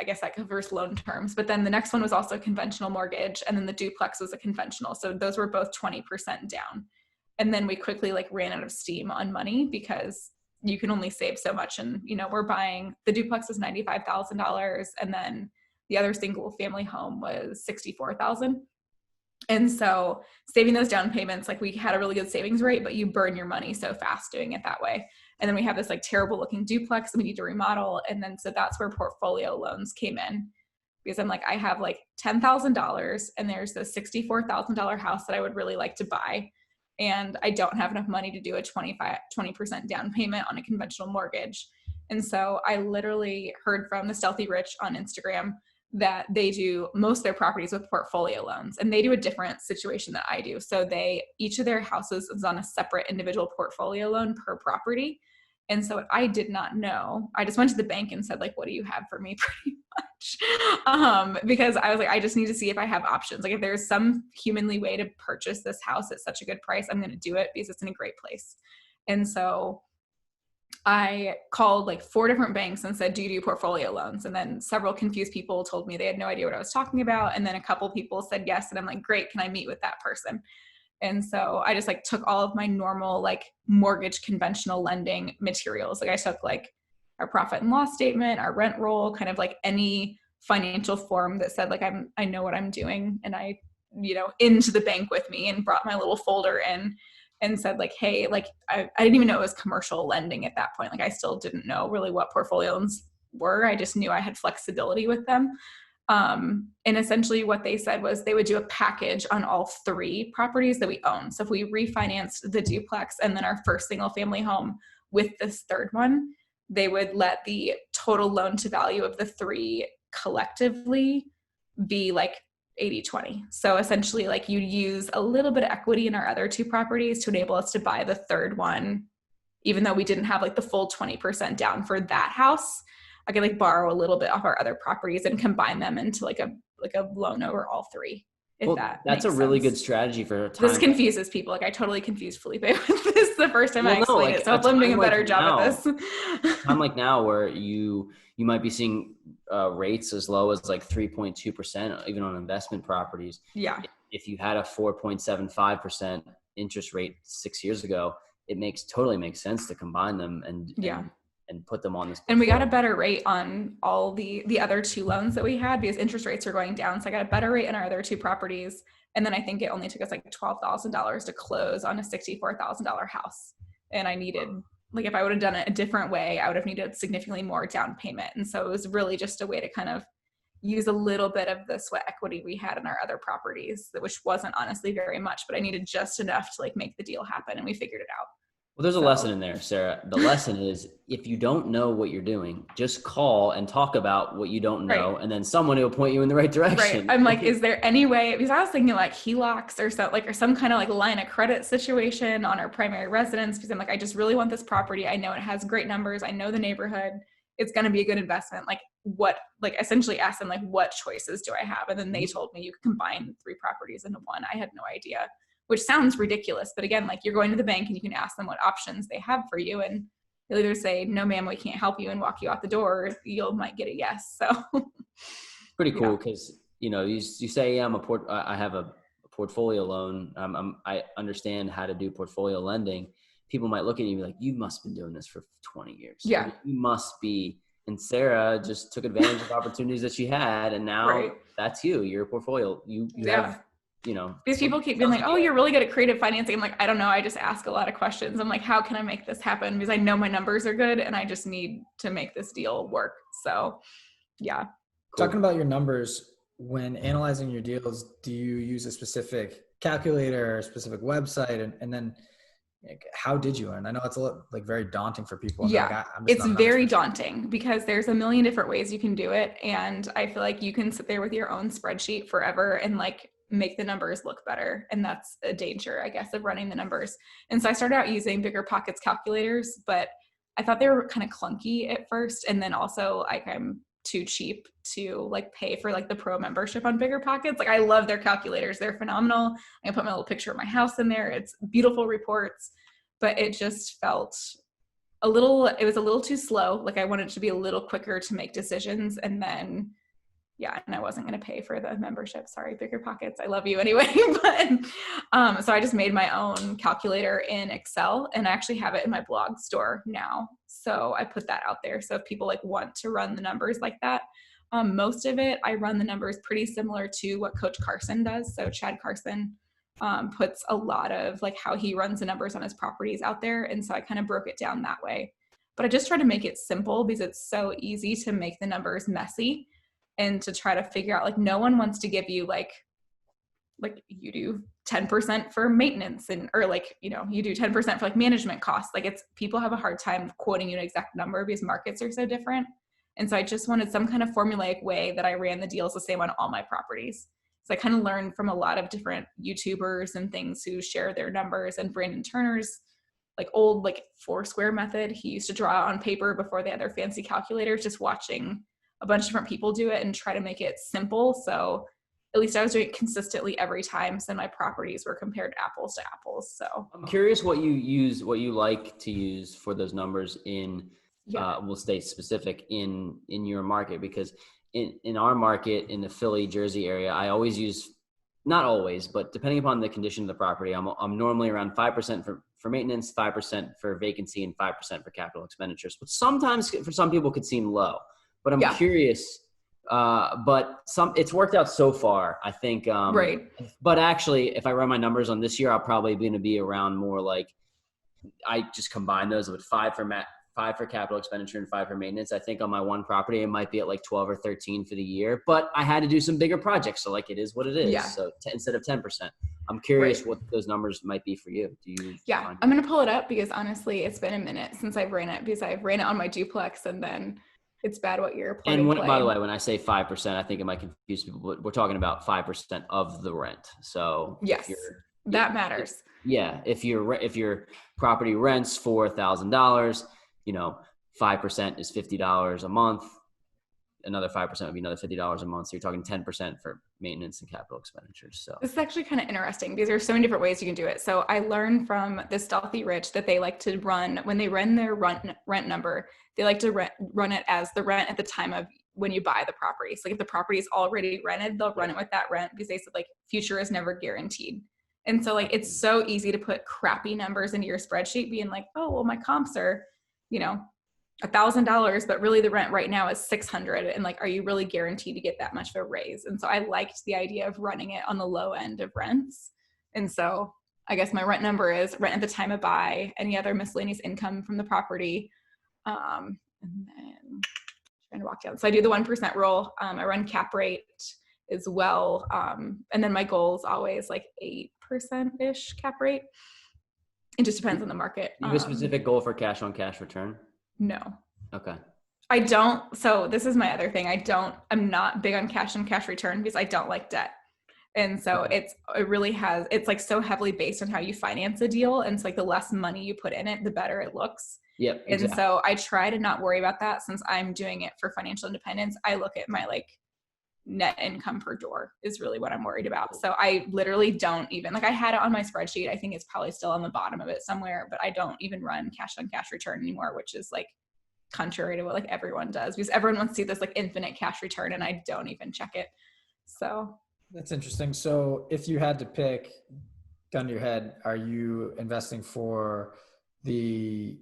guess that covers loan terms. But then the next one was also a conventional mortgage, and then the duplex was a conventional. So those were both 20% down. And then we quickly like ran out of steam on money because you can only save so much. And, we're buying, the duplex was $95,000. And then the other single family home was $64,000. And so saving those down payments, like we had a really good savings rate, but you burn your money so fast doing it that way. And then we have this like terrible looking duplex that we need to remodel. And then, so that's where portfolio loans came in, because I'm like, I have like $10,000 and there's this $64,000 house that I would really like to buy. And I don't have enough money to do a 20% down payment on a conventional mortgage. And so I literally heard from the Stealthy Rich on Instagram that they do most of their properties with portfolio loans, and they do a different situation that I do. So each of their houses is on a separate individual portfolio loan per property. And so I did not know. I just went to the bank and said, like, what do you have for me, pretty much? Because I was like, I just need to see if I have options. Like if there's some humanly way to purchase this house at such a good price, I'm going to do it because it's in a great place. And so I called like 4 different banks and said, do you do portfolio loans? And then several confused people told me they had no idea what I was talking about. And then a couple people said yes. And I'm like, great, can I meet with that person? And so I just like took all of my normal like mortgage conventional lending materials. Like I took like our profit and loss statement, our rent roll, kind of like any financial form that said like I know what I'm doing. And I, into the bank with me, and brought my little folder in and said like, hey, like I didn't even know it was commercial lending at that point. Like I still didn't know really what portfolio loans were. I just knew I had flexibility with them. And essentially what they said was they would do a package on all 3 properties that we own. So if we refinanced the duplex and then our first single family home with this third one, they would let the total loan to value of the 3 collectively be like 80-20. So essentially like you'd use a little bit of equity in our other 2 properties to enable us to buy the third one, even though we didn't have like the full 20% down for that house. I could like borrow a little bit off our other properties and combine them into like a loan over all 3. That's a really good strategy for time. This confuses people. Like I totally confused Felipe with this the first time I explained it. So hopefully I'm doing a better job at this. Time like now where you might be seeing rates as low as like 3.2%, even on investment properties. Yeah. If you had a 4.75% interest rate 6 years ago, it totally makes sense to combine them and put them on this. And we got a better rate on all the other 2 loans that we had because interest rates are going down. So I got a better rate in our other 2 properties. And then I think it only took us like $12,000 to close on a $64,000 house. And I needed, like, if I would have done it a different way, I would have needed significantly more down payment. And so it was really just a way to kind of use a little bit of the sweat equity we had in our other properties, which wasn't honestly very much, but I needed just enough to like make the deal happen, and we figured it out. Well, there's a lesson in there, Sarah. The lesson is, if you don't know what you're doing, just call and talk about what you don't know, and then someone will point you in the right direction. Right. I'm like, is there any way, because I was thinking like HELOCs or some kind of like line of credit situation on our primary residence, because I'm like, I just really want this property. I know it has great numbers. I know the neighborhood. It's going to be a good investment. Like essentially asked them like, what choices do I have? And then they told me you could combine 3 properties into one. I had no idea. Which sounds ridiculous, but again, like, you're going to the bank and you can ask them what options they have for you, and they'll either say, no, ma'am, we can't help you, and walk you out the door, or you might get a yes. So pretty cool. Cause you say, I have a portfolio loan. I understand how to do portfolio lending. People might look at you and be like, you must have been doing this for 20 years. Yeah. You must be. And Sarah just took advantage of opportunities that she had. And now that's you're a portfolio. You have, because people keep being like, oh, you're really good at creative financing. I'm like, I don't know. I just ask a lot of questions. I'm like, how can I make this happen? Because I know my numbers are good and I just need to make this deal work. So yeah. Cool. Talking about your numbers, when analyzing your deals, do you use a specific calculator or a specific website? And then how did you learn? I know it's very daunting for people. Yeah, it's very daunting because there's a million different ways you can do it. And I feel like you can sit there with your own spreadsheet forever and like make the numbers look better. And that's a danger, I guess, of running the numbers. And so I started out using BiggerPockets calculators, but I thought they were kind of clunky at first. And then also like I'm too cheap to like pay for like the pro membership on BiggerPockets. Like I love their calculators. They're phenomenal. I can put my little picture of my house in there. It's beautiful reports, but it just felt it was a little too slow. Like I wanted it to be a little quicker to make decisions. And then, and I wasn't going to pay for the membership. Sorry, BiggerPockets. I love you anyway. But so I just made my own calculator in Excel, and I actually have it in my blog store now. So I put that out there. So if people like want to run the numbers like that, most of it, I run the numbers pretty similar to what Coach Carson does. So Chad Carson puts a lot of like how he runs the numbers on his properties out there. And so I kind of broke it down that way. But I just try to make it simple because it's so easy to make the numbers messy and to try to figure out, like, no one wants to give you like you do 10% for maintenance or like, you do 10% for like management costs. Like people have a hard time quoting you an exact number because markets are so different. And so I just wanted some kind of formulaic way that I ran the deals the same on all my properties. So I kind of learned from a lot of different YouTubers and things who share their numbers, and Brandon Turner's like old like Foursquare method. He used to draw on paper before they had their fancy calculators, just watching a bunch of different people do it and try to make it simple. So at least I was doing it consistently every time. So my properties were compared apples to apples. So I'm curious what you like to use for those numbers in, we'll stay specific in your market, because in our market, in the Philly, Jersey area, I always use, not always, but depending upon the condition of the property, I'm normally around 5% for maintenance, 5% for vacancy, and 5% for capital expenditures, which sometimes for some people could seem low. But I'm curious, but it's worked out so far, I think. Right. But actually, if I run my numbers on this year, I'll probably going to be around more like, I just combine those with 5 for capital expenditure and 5 for maintenance. I think on my one property, it might be at like 12 or 13 for the year, but I had to do some bigger projects. So like it is what it is. Yeah. So instead of 10%, I'm curious what those numbers might be for you. I'm going to pull it up because honestly, it's been a minute since I've ran it, because I've ran it on my duplex and then it's bad what you're playing. And by the way, when I say 5%, I think it might confuse people, but we're talking about 5% of the rent. So yes, that matters. If your property rents $4,000, 5% is $50 a month. Another 5% would be another $50 a month. So you're talking 10% for maintenance and capital expenditures. So this is actually kind of interesting because there's so many different ways you can do it. So I learned from the Stealthy Rich that they like to run, when they run their rent number, they like to run it as the rent at the time of when you buy the property. So like if the property is already rented, they'll run it with that rent because they said like future is never guaranteed. And so like, it's so easy to put crappy numbers into your spreadsheet being like, oh, well, my comps are, $1,000, but really the rent right now is $600. And like, are you really guaranteed to get that much of a raise? And so I liked the idea of running it on the low end of rents. And so I guess my rent number is rent at the time of buy, any other miscellaneous income from the property. And then trying to walk down. So I do the 1% rule. I run cap rate as well. And then my goal is always like 8%-ish cap rate. It just depends on the market. Do you have a specific goal for cash on cash return? No. Okay. I don't. So this is my other thing. I'm not big on cash on cash return because I don't like debt. And so it's like so heavily based on how you finance a deal. And it's like the less money you put in it, the better it looks. Yep. Exactly. And so I try to not worry about that since I'm doing it for financial independence. I look at my like net income per door is really what I'm worried about. So I literally don't even, like I had it on my spreadsheet. I think it's probably still on the bottom of it somewhere, but I don't even run cash on cash return anymore, which is like contrary to what like everyone does because everyone wants to see this like infinite cash return and I don't even check it. So that's interesting. So if you had to pick, gun to your head, are you investing for the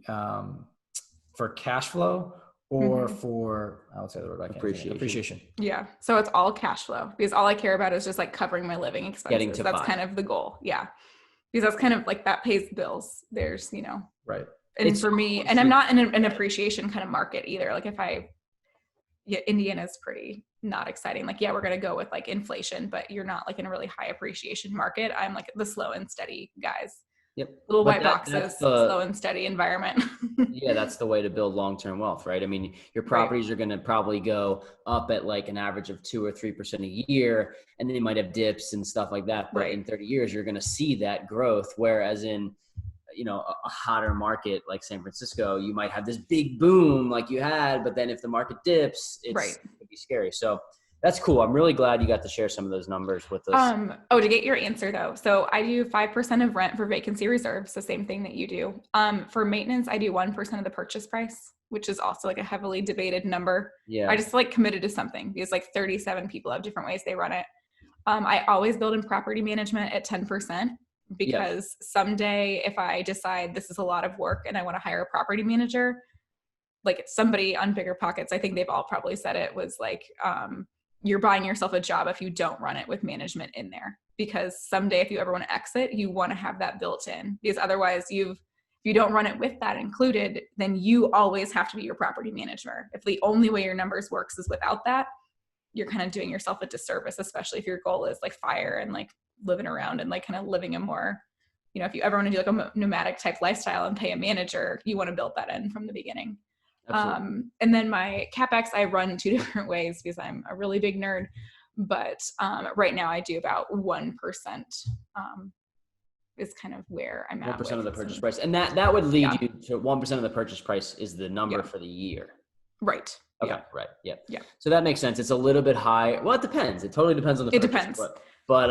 for cash flow or for, I would say the word like appreciation? Yeah. So it's all cash flow because all I care about is just like covering my living expenses. That's kind of the goal. Yeah. Because that's kind of like that pays bills. There's, right. And for me, and I'm not in an appreciation kind of market either. Like Indiana's pretty not exciting. Like, yeah, we're going to go with like inflation, but you're not like in a really high appreciation market. I'm like the slow and steady guys. Yep. Little white boxes, slow and steady environment. Yeah, that's the way to build long-term wealth, right? I mean, your properties are going to probably go up at like an average of 2 or 3% a year, and then you might have dips and stuff like that. But in 30 years, you're going to see that growth. Whereas in, a hotter market like San Francisco, you might have this big boom like you had, but then if the market dips, it could be scary. So that's cool. I'm really glad you got to share some of those numbers with us. To get your answer though. So I do 5% of rent for vacancy reserve. So same thing that you do. For maintenance, I do 1% of the purchase price, which is also like a heavily debated number. Yeah. I just like committed to something because like 37 people have different ways they run it. I always build in property management at 10% because someday if I decide this is a lot of work and I want to hire a property manager, like somebody on Bigger Pockets, I think they've all probably said it was like, you're buying yourself a job if you don't run it with management in there, because someday if you ever want to exit, you want to have that built in, because otherwise if you don't run it with that included, then you always have to be your property manager. If the only way your numbers works is without that, you're kind of doing yourself a disservice, especially if your goal is like fire and like living around and like kind of living a more, if you ever want to do like a nomadic type lifestyle and pay a manager, you want to build that in from the beginning. And then my CapEx, I run 2 different ways because I'm a really big nerd, but right now I do about 1%, is kind of where I'm at. 1% of the purchase price. And that would lead you to 1% of the purchase price is the number for the year. Right. Okay. Right. Yeah. So that makes sense. It's a little bit high. Well, it depends. It totally depends on the purchase. It depends. But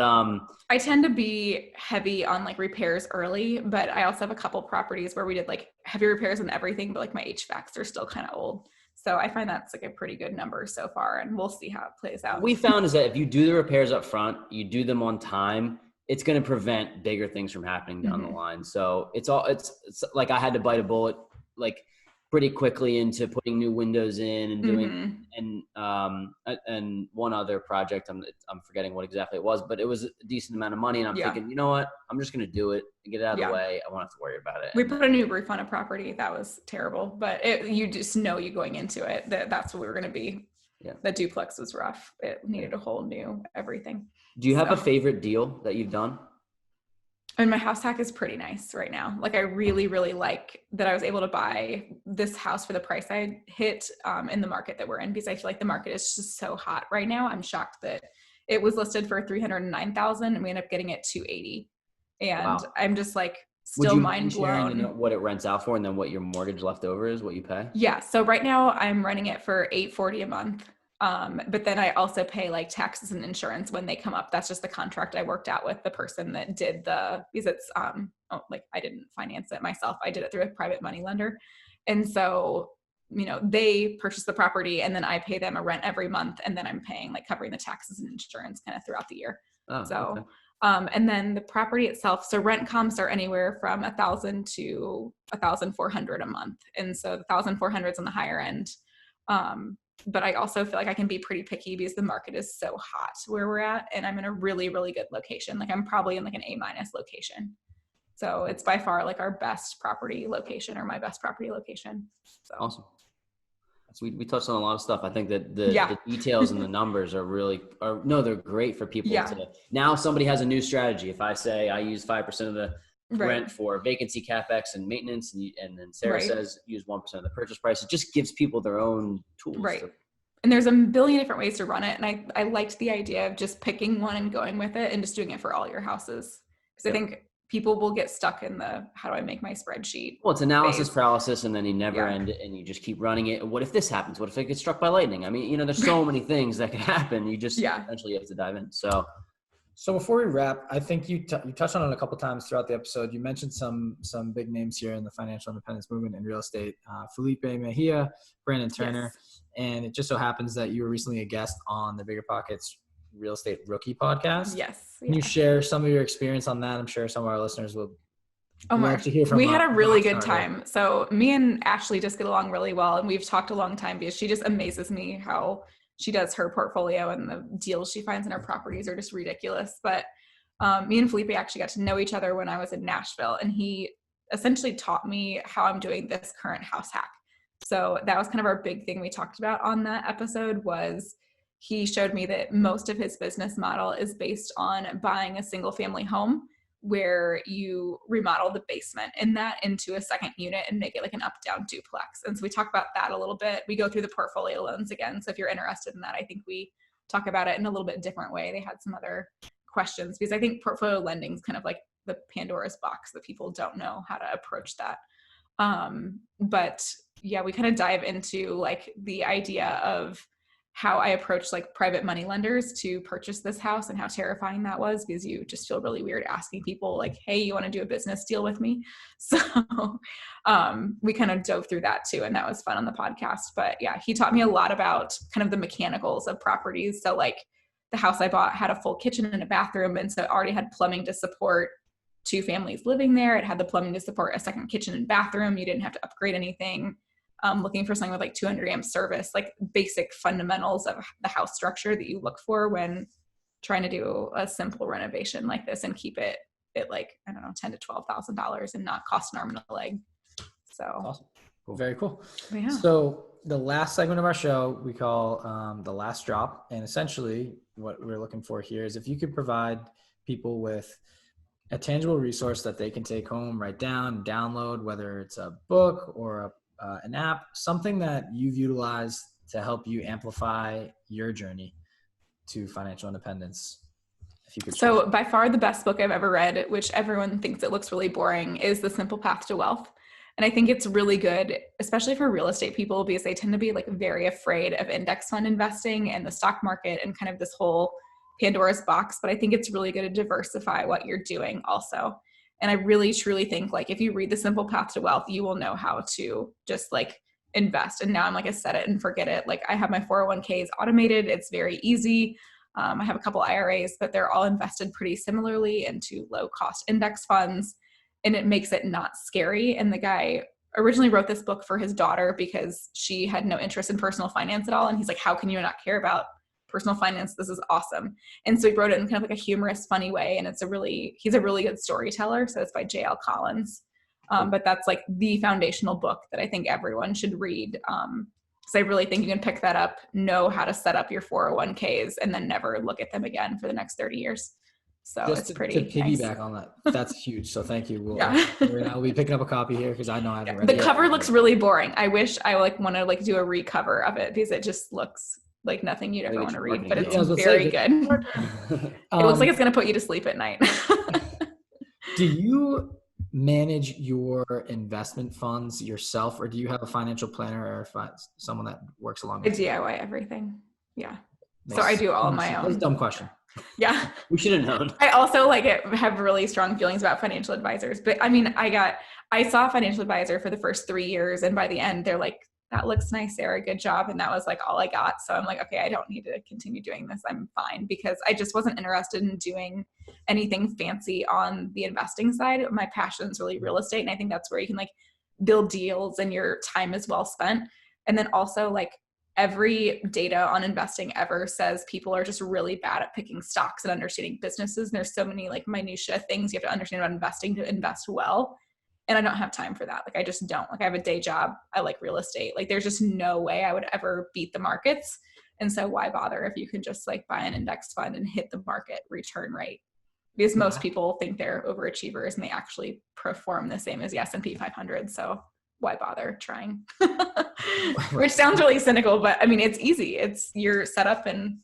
I tend to be heavy on like repairs early, but I also have a couple properties where we did like heavy repairs and everything, but like my HVACs are still kind of old. So I find that's like a pretty good number so far, and we'll see how it plays out. What we found is that if you do the repairs up front, you do them on time, it's going to prevent bigger things from happening down the line. So it's like I had to bite a bullet like pretty quickly into putting new windows in and doing and one other project. I'm forgetting what exactly it was, but it was a decent amount of money, and I'm thinking, you know what? I'm just going to do it and get it out of the way. I won't have to worry about it. We put a new roof on a property that was terrible, but you just know you going into it that's what we were going to be. Yeah. The duplex was rough. It needed a whole new everything. Do you have a favorite deal that you've done? And my house hack is pretty nice right now. Like I really, really like that I was able to buy this house for the price I hit in the market that we're in, because I feel like the market is just so hot right now. I'm shocked that it was listed for $309,000 and we ended up getting it $280,000. And I'm just like still mind blown. What it rents out for and then what your mortgage left over is, what you pay? Yeah. So right now I'm renting it for $840 a month. But then I also pay like taxes and insurance when they come up. That's just the contract I worked out with the person that did because it's, like I didn't finance it myself. I did it through a private money lender. And so, they purchase the property and then I pay them a rent every month. And then I'm paying like covering the taxes and insurance kind of throughout the year. And then the property itself, so rent comps are anywhere from $1,000 to $1,400 a month. And so the 1,400 is on the higher end. But I also feel like I can be pretty picky because the market is so hot where we're at, and I'm in a really, really good location. Like I'm probably in like an A- location. So it's by far like our best property location, or my best property location. So. Awesome. So we touched on a lot of stuff. I think that the details and the numbers are they're great for people to, now somebody has a new strategy. If I say I use 5% of the rent for vacancy, CapEx, and maintenance, and then Sarah says use 1% of the purchase price, it just gives people their own tools. Right. And there's a billion different ways to run it. And I liked the idea of just picking one and going with it and just doing it for all your houses. Because I think people will get stuck in the, how do I make my spreadsheet? Well, it's analysis paralysis, and then you never end it, and you just keep running it. What if this happens? What if it gets struck by lightning? I mean, there's so many things that can happen. You just eventually have to dive in. So before we wrap, I think you touched on it a couple of times throughout the episode. You mentioned some big names here in the financial independence movement in real estate: Felipe Mejia, Brandon Turner, and it just so happens that you were recently a guest on the Bigger Pockets Real Estate Rookie podcast. Yes. Can you share some of your experience on that? I'm sure some of our listeners will love to hear from. We had a really good time. So me and Ashley just get along really well, and we've talked a long time because she just amazes me how she does her portfolio, and the deals she finds in her properties are just ridiculous. But me and Felipe actually got to know each other when I was in Nashville, and he essentially taught me how I'm doing this current house hack. So that was kind of our big thing we talked about on that episode. Was he showed me that most of his business model is based on buying a single family home where you remodel the basement in that into a second unit and make it like an up-down duplex. And so we talk about that a little bit. We go through the portfolio loans again. So if you're interested in that, I think we talk about it in a little bit different way. They had some other questions because I think portfolio lending is kind of like the Pandora's box that people don't know how to approach that. But yeah, we kind of dive into like the idea of how I approached like private money lenders to purchase this house and how terrifying that was, because you just feel really weird asking people like, hey, you want to do a business deal with me? So we kind of dove through that too. And that was fun on the podcast. But yeah, he taught me a lot about kind of the mechanicals of properties. So like the house I bought had a full kitchen and a bathroom. And so it already had plumbing to support 2 families living there. It had the plumbing to support a second kitchen and bathroom. You didn't have to upgrade anything. Looking for something with like 200 amp service, like basic fundamentals of the house structure that you look for when trying to do a simple renovation like this and keep it at like, I don't know, $10,000 to $12,000 and not cost an arm and a leg. So awesome. Cool. Very cool. Yeah. So the last segment of our show we call the last drop. And essentially what we're looking for here is if you could provide people with a tangible resource that they can take home, write down, download, whether it's a book or an app, something that you've utilized to help you amplify your journey to financial independence. If you could. So by far the best book I've ever read, which everyone thinks it looks really boring, is The Simple Path to Wealth. And I think it's really good, especially for real estate people, because they tend to be like very afraid of index fund investing and the stock market and kind of this whole Pandora's box. But I think it's really good to diversify what you're doing also. And I really, truly think like if you read The Simple Path to Wealth, you will know how to just like invest. And now I'm like a set it and forget it. Like I have my 401ks automated. It's very easy. I have a couple IRAs, but they're all invested pretty similarly into low cost index funds. And it makes it not scary. And the guy originally wrote this book for his daughter because she had no interest in personal finance at all. And he's like, how can you not care about personal finance? This is awesome. And so he wrote it in kind of like a humorous, funny way. And he's a really good storyteller. So it's by J.L. Collins. But that's like the foundational book that I think everyone should read. So I really think you can pick that up, know how to set up your 401ks, and then never look at them again for the next 30 years. So just it's pretty to piggyback nice. on that. That's huge. So thank you. I'll be picking up a copy here because I know I haven't read it The yet. cover looks really boring. I wish I like want to like do a recover of it because it just looks like nothing you'd ever want to read, but it's very good. It looks like it's going to put you to sleep at night. Do you manage your investment funds yourself, or do you have a financial planner or someone that works along with you? I DIY everything. Yeah. So I do all of my own. That's a dumb question. Yeah. We should have known. I also have really strong feelings about financial advisors, but I mean, I saw a financial advisor for the first 3 years, and by the end they're like that looks nice, Sarah, good job. And that was like all I got. So I'm like, okay, I don't need to continue doing this. I'm fine, because I just wasn't interested in doing anything fancy on the investing side. My passion is really real estate. And I think that's where you can like build deals and your time is well spent. And then also like every data on investing ever says people are just really bad at picking stocks and understanding businesses. And there's so many like minutia things you have to understand about investing to invest well. And I don't have time for that. Like, I just don't. Like, I have a day job. I like real estate. Like, there's just no way I would ever beat the markets. And so why bother if you can just like buy an index fund and hit the market return rate? Because most people think they're overachievers and they actually perform the same as the S&P 500. So why bother trying? Which sounds really cynical, but I mean, it's easy. It's you're set up and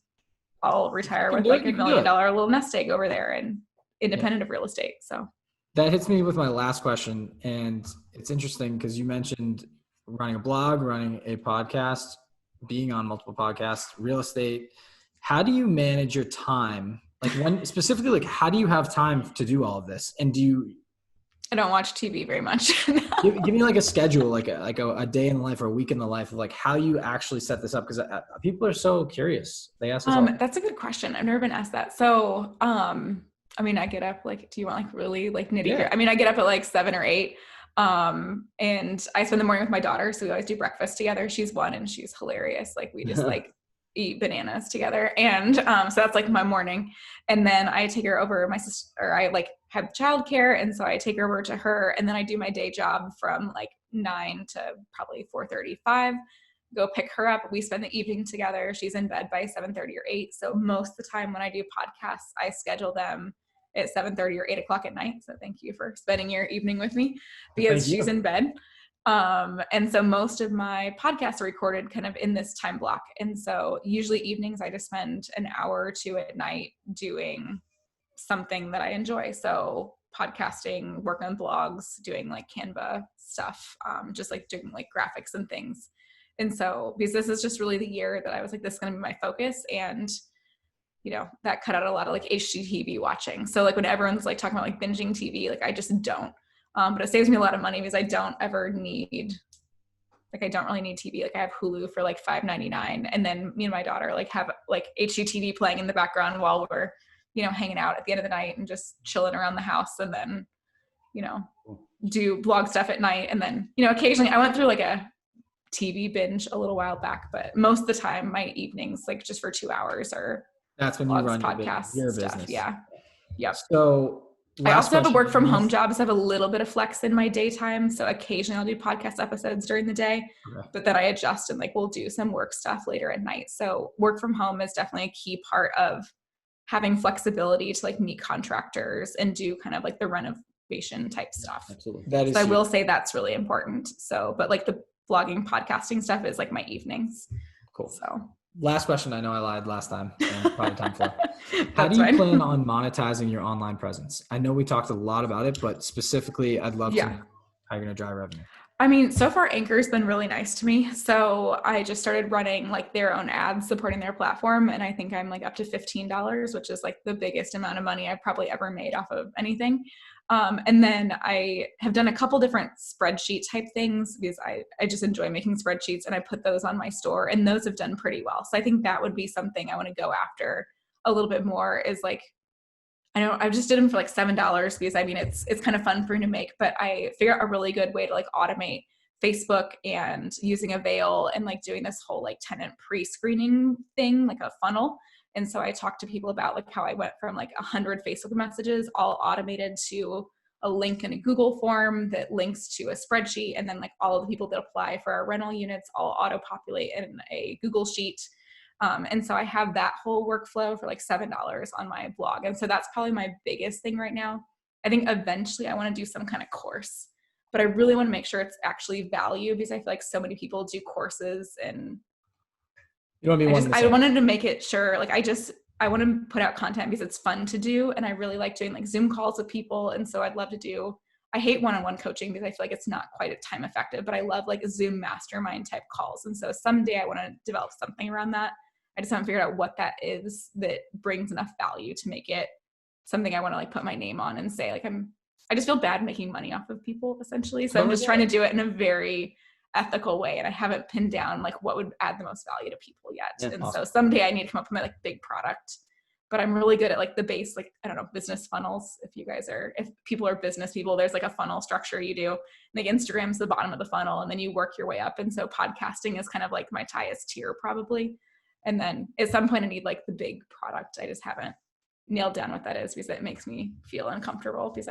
I'll retire with like $1 million little nest egg over there and independent of real estate. So that hits me with my last question. And it's interesting because you mentioned running a blog, running a podcast, being on multiple podcasts, real estate. How do you manage your time? Like when specifically, like how do you have time to do all of this? And I don't watch TV very much. give me like a schedule, like a day in the life or a week in the life of like how you actually set this up. Because people are so curious. They ask us that's a good question. I've never been asked that. So, I mean, I get up like, do you want like really like nitty gritty? I mean, I get up at like 7 or 8. And I spend the morning with my daughter. So we always do breakfast together. She's 1 and she's hilarious. Like we just like eat bananas together. And, so that's like my morning. And then I take her over my sister, or I like have childcare. And so I take her over to her, and then I do my day job from like 9 to probably 4:35, go pick her up. We spend the evening together. She's in bed by 7:30 or 8. So most of the time when I do podcasts, I schedule them at 7:30 or 8 o'clock at night. So thank you for spending your evening with me, because she's in bed. And so most of my podcasts are recorded kind of in this time block. And so usually evenings, I just spend an hour or 2 at night doing something that I enjoy. So podcasting, work on blogs, doing like Canva stuff, just like doing like graphics and things. And so, because this is just really the year that I was like, this is going to be my focus. And, you know, that cut out a lot of like HGTV watching. So like when everyone's like talking about like binging TV, like I just don't. But it saves me a lot of money because I don't ever need, like, I don't really need TV. Like I have Hulu for like $5.99. And then me and my daughter like have like HGTV playing in the background while we're, you know, hanging out at the end of the night and just chilling around the house. And then, you know, do blog stuff at night. And then, you know, occasionally I went through like a TV binge a little while back, but most of the time my evenings, like just for 2 hours, are that's when you run podcasts, your stuff. business. Yeah. Yep. So I also have a work from home job, so I have a little bit of flex in my daytime. So occasionally I'll do podcast episodes during the day, but then I adjust and like we'll do some work stuff later at night. So work from home is definitely a key part of having flexibility to like meet contractors and do kind of like the renovation type stuff. Absolutely. So I will say that's really important. So, but like the blogging, podcasting stuff is like my evenings. Cool. So last question. I know I lied last time. Probably time for. How do you plan on monetizing your online presence? I know we talked a lot about it, but specifically, I'd love to know how you're going to drive revenue. I mean, so far Anchor's been really nice to me. So I just started running like their own ads supporting their platform. And I think I'm like up to $15, which is like the biggest amount of money I've probably ever made off of anything. And then I have done a couple different spreadsheet type things because I just enjoy making spreadsheets, and I put those on my store, and those have done pretty well. So I think that would be something I want to go after a little bit more, is like, I know I just did them for like $7 because I mean, it's kind of fun for me to make, but I figure out a really good way to like automate Facebook and using a Veil and like doing this whole like tenant pre-screening thing, like a funnel. And so I talked to people about like how I went from like 100 Facebook messages all automated to a link in a Google form that links to a spreadsheet. And then like all of the people that apply for our rental units all auto-populate in a Google sheet. And so I have that whole workflow for like $7 on my blog. And so that's probably my biggest thing right now. I think eventually I want to do some kind of course, but I really want to make sure it's actually value, because I feel like so many people do courses and you want to be I wanted to make it sure, like I want to put out content because it's fun to do. And I really like doing like Zoom calls with people. And so I'd love to do, I hate one-on-one coaching because I feel like it's not quite as time effective, but I love like Zoom mastermind type calls. And so someday I want to develop something around that. I just haven't figured out what that is that brings enough value to make it something I want to like put my name on and say like I just feel bad making money off of people essentially. So I'm just trying to do it in a very ethical way, and I haven't pinned down like what would add the most value to people yet. Yeah, and awesome. So someday I need to come up with my like big product, but I'm really good at like the base, like, I don't know, business funnels. If people are business people, there's like a funnel structure you do. Like Instagram's the bottom of the funnel, and then you work your way up. And so podcasting is kind of like my highest tier probably. And then at some point I need like the big product. I just haven't nailed down what that is, because it makes me feel uncomfortable, because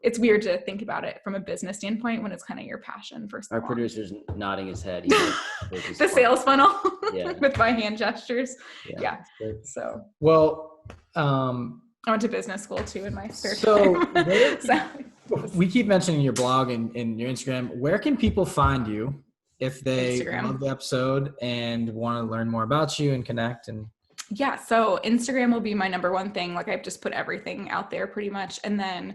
it's weird to think about it from a business standpoint when it's kind of your passion for so Our long. producer's nodding his head. The sales funnel Yeah. with my hand gestures. Yeah. So, well, I went to business school too in my spare time. We keep mentioning your blog and your Instagram. Where can people find you if they Instagram. love the episode and want to learn more about you and connect? And yeah, so Instagram will be my number one thing. Like I've just put everything out there pretty much. And then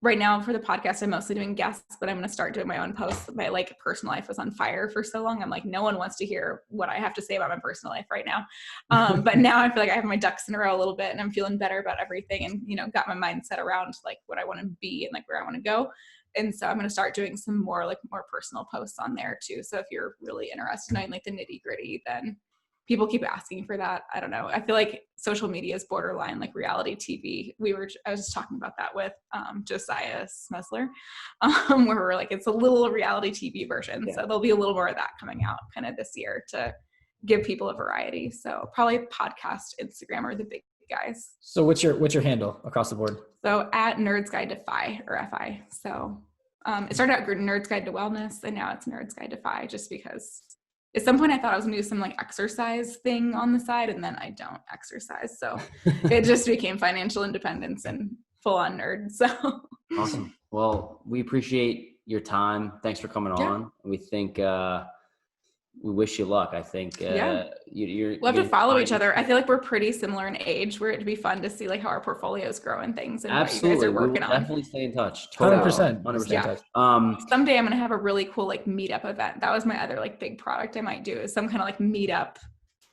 right now for the podcast, I'm mostly doing guests, but I'm going to start doing my own posts. My like personal life was on fire for so long. I'm like, no one wants to hear what I have to say about my personal life right now. But now I feel like I have my ducks in a row a little bit, and I'm feeling better about everything, and, you know, got my mindset around like what I want to be and like where I want to go. And so I'm going to start doing some more personal posts on there too. So if you're really interested in knowing like the nitty gritty, then people keep asking for that. I don't know. I feel like social media is borderline like reality TV. I was just talking about that with Josiah Smesler, where we're like, it's a little reality TV version. Yeah. So there'll be a little more of that coming out kind of this year to give people a variety. So probably podcast, Instagram are the big guys. So what's your handle across the board? So at Nerds Guide to FI or FI. So it started out Nerds Guide to Wellness, and now it's Nerds Guide to FI, just because at some point I thought I was gonna do some like exercise thing on the side, and then I don't exercise. So it just became financial independence and full on nerd. So awesome. Well, we appreciate your time. Thanks for coming on. We think, we wish you luck. I think we'll have to follow each other. I feel like we're pretty similar in age, where it'd be fun to see like how our portfolios grow and things, and absolutely. what you guys are working on. Definitely stay in touch. 100%. 100%. Yeah. Someday I'm gonna have a really cool like meetup event. That was my other like big product I might do, is some kind of like meetup.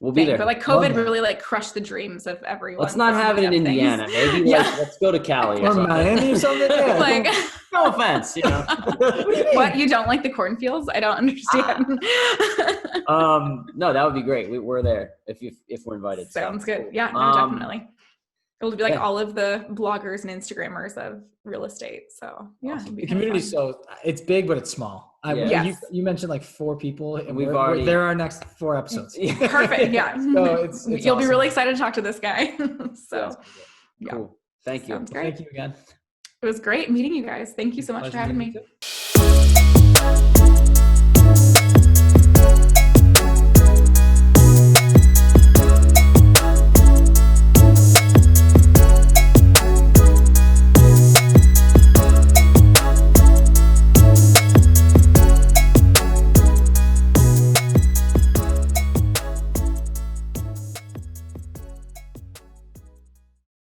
We'll be there. But like COVID really like crushed the dreams of everyone. Let's not have it in Indiana. Maybe let's go to Cali or Miami or something. Yeah. Like, no offense, you know. What, you don't like the cornfields? I don't understand. No, that would be great. We're there if we're invited. Sounds good. Yeah, no, definitely. It'll be like all of the bloggers and Instagrammers of real estate. So yeah, awesome. The community, so it's big, but it's small. You mentioned like 4 people, and there are next 4 episodes. Perfect. Yeah. So it's you'll be really excited to talk to this guy. So yeah. Cool. Thank you. Sounds great. Thank you again. It was great meeting you guys. Thank you so much for having me.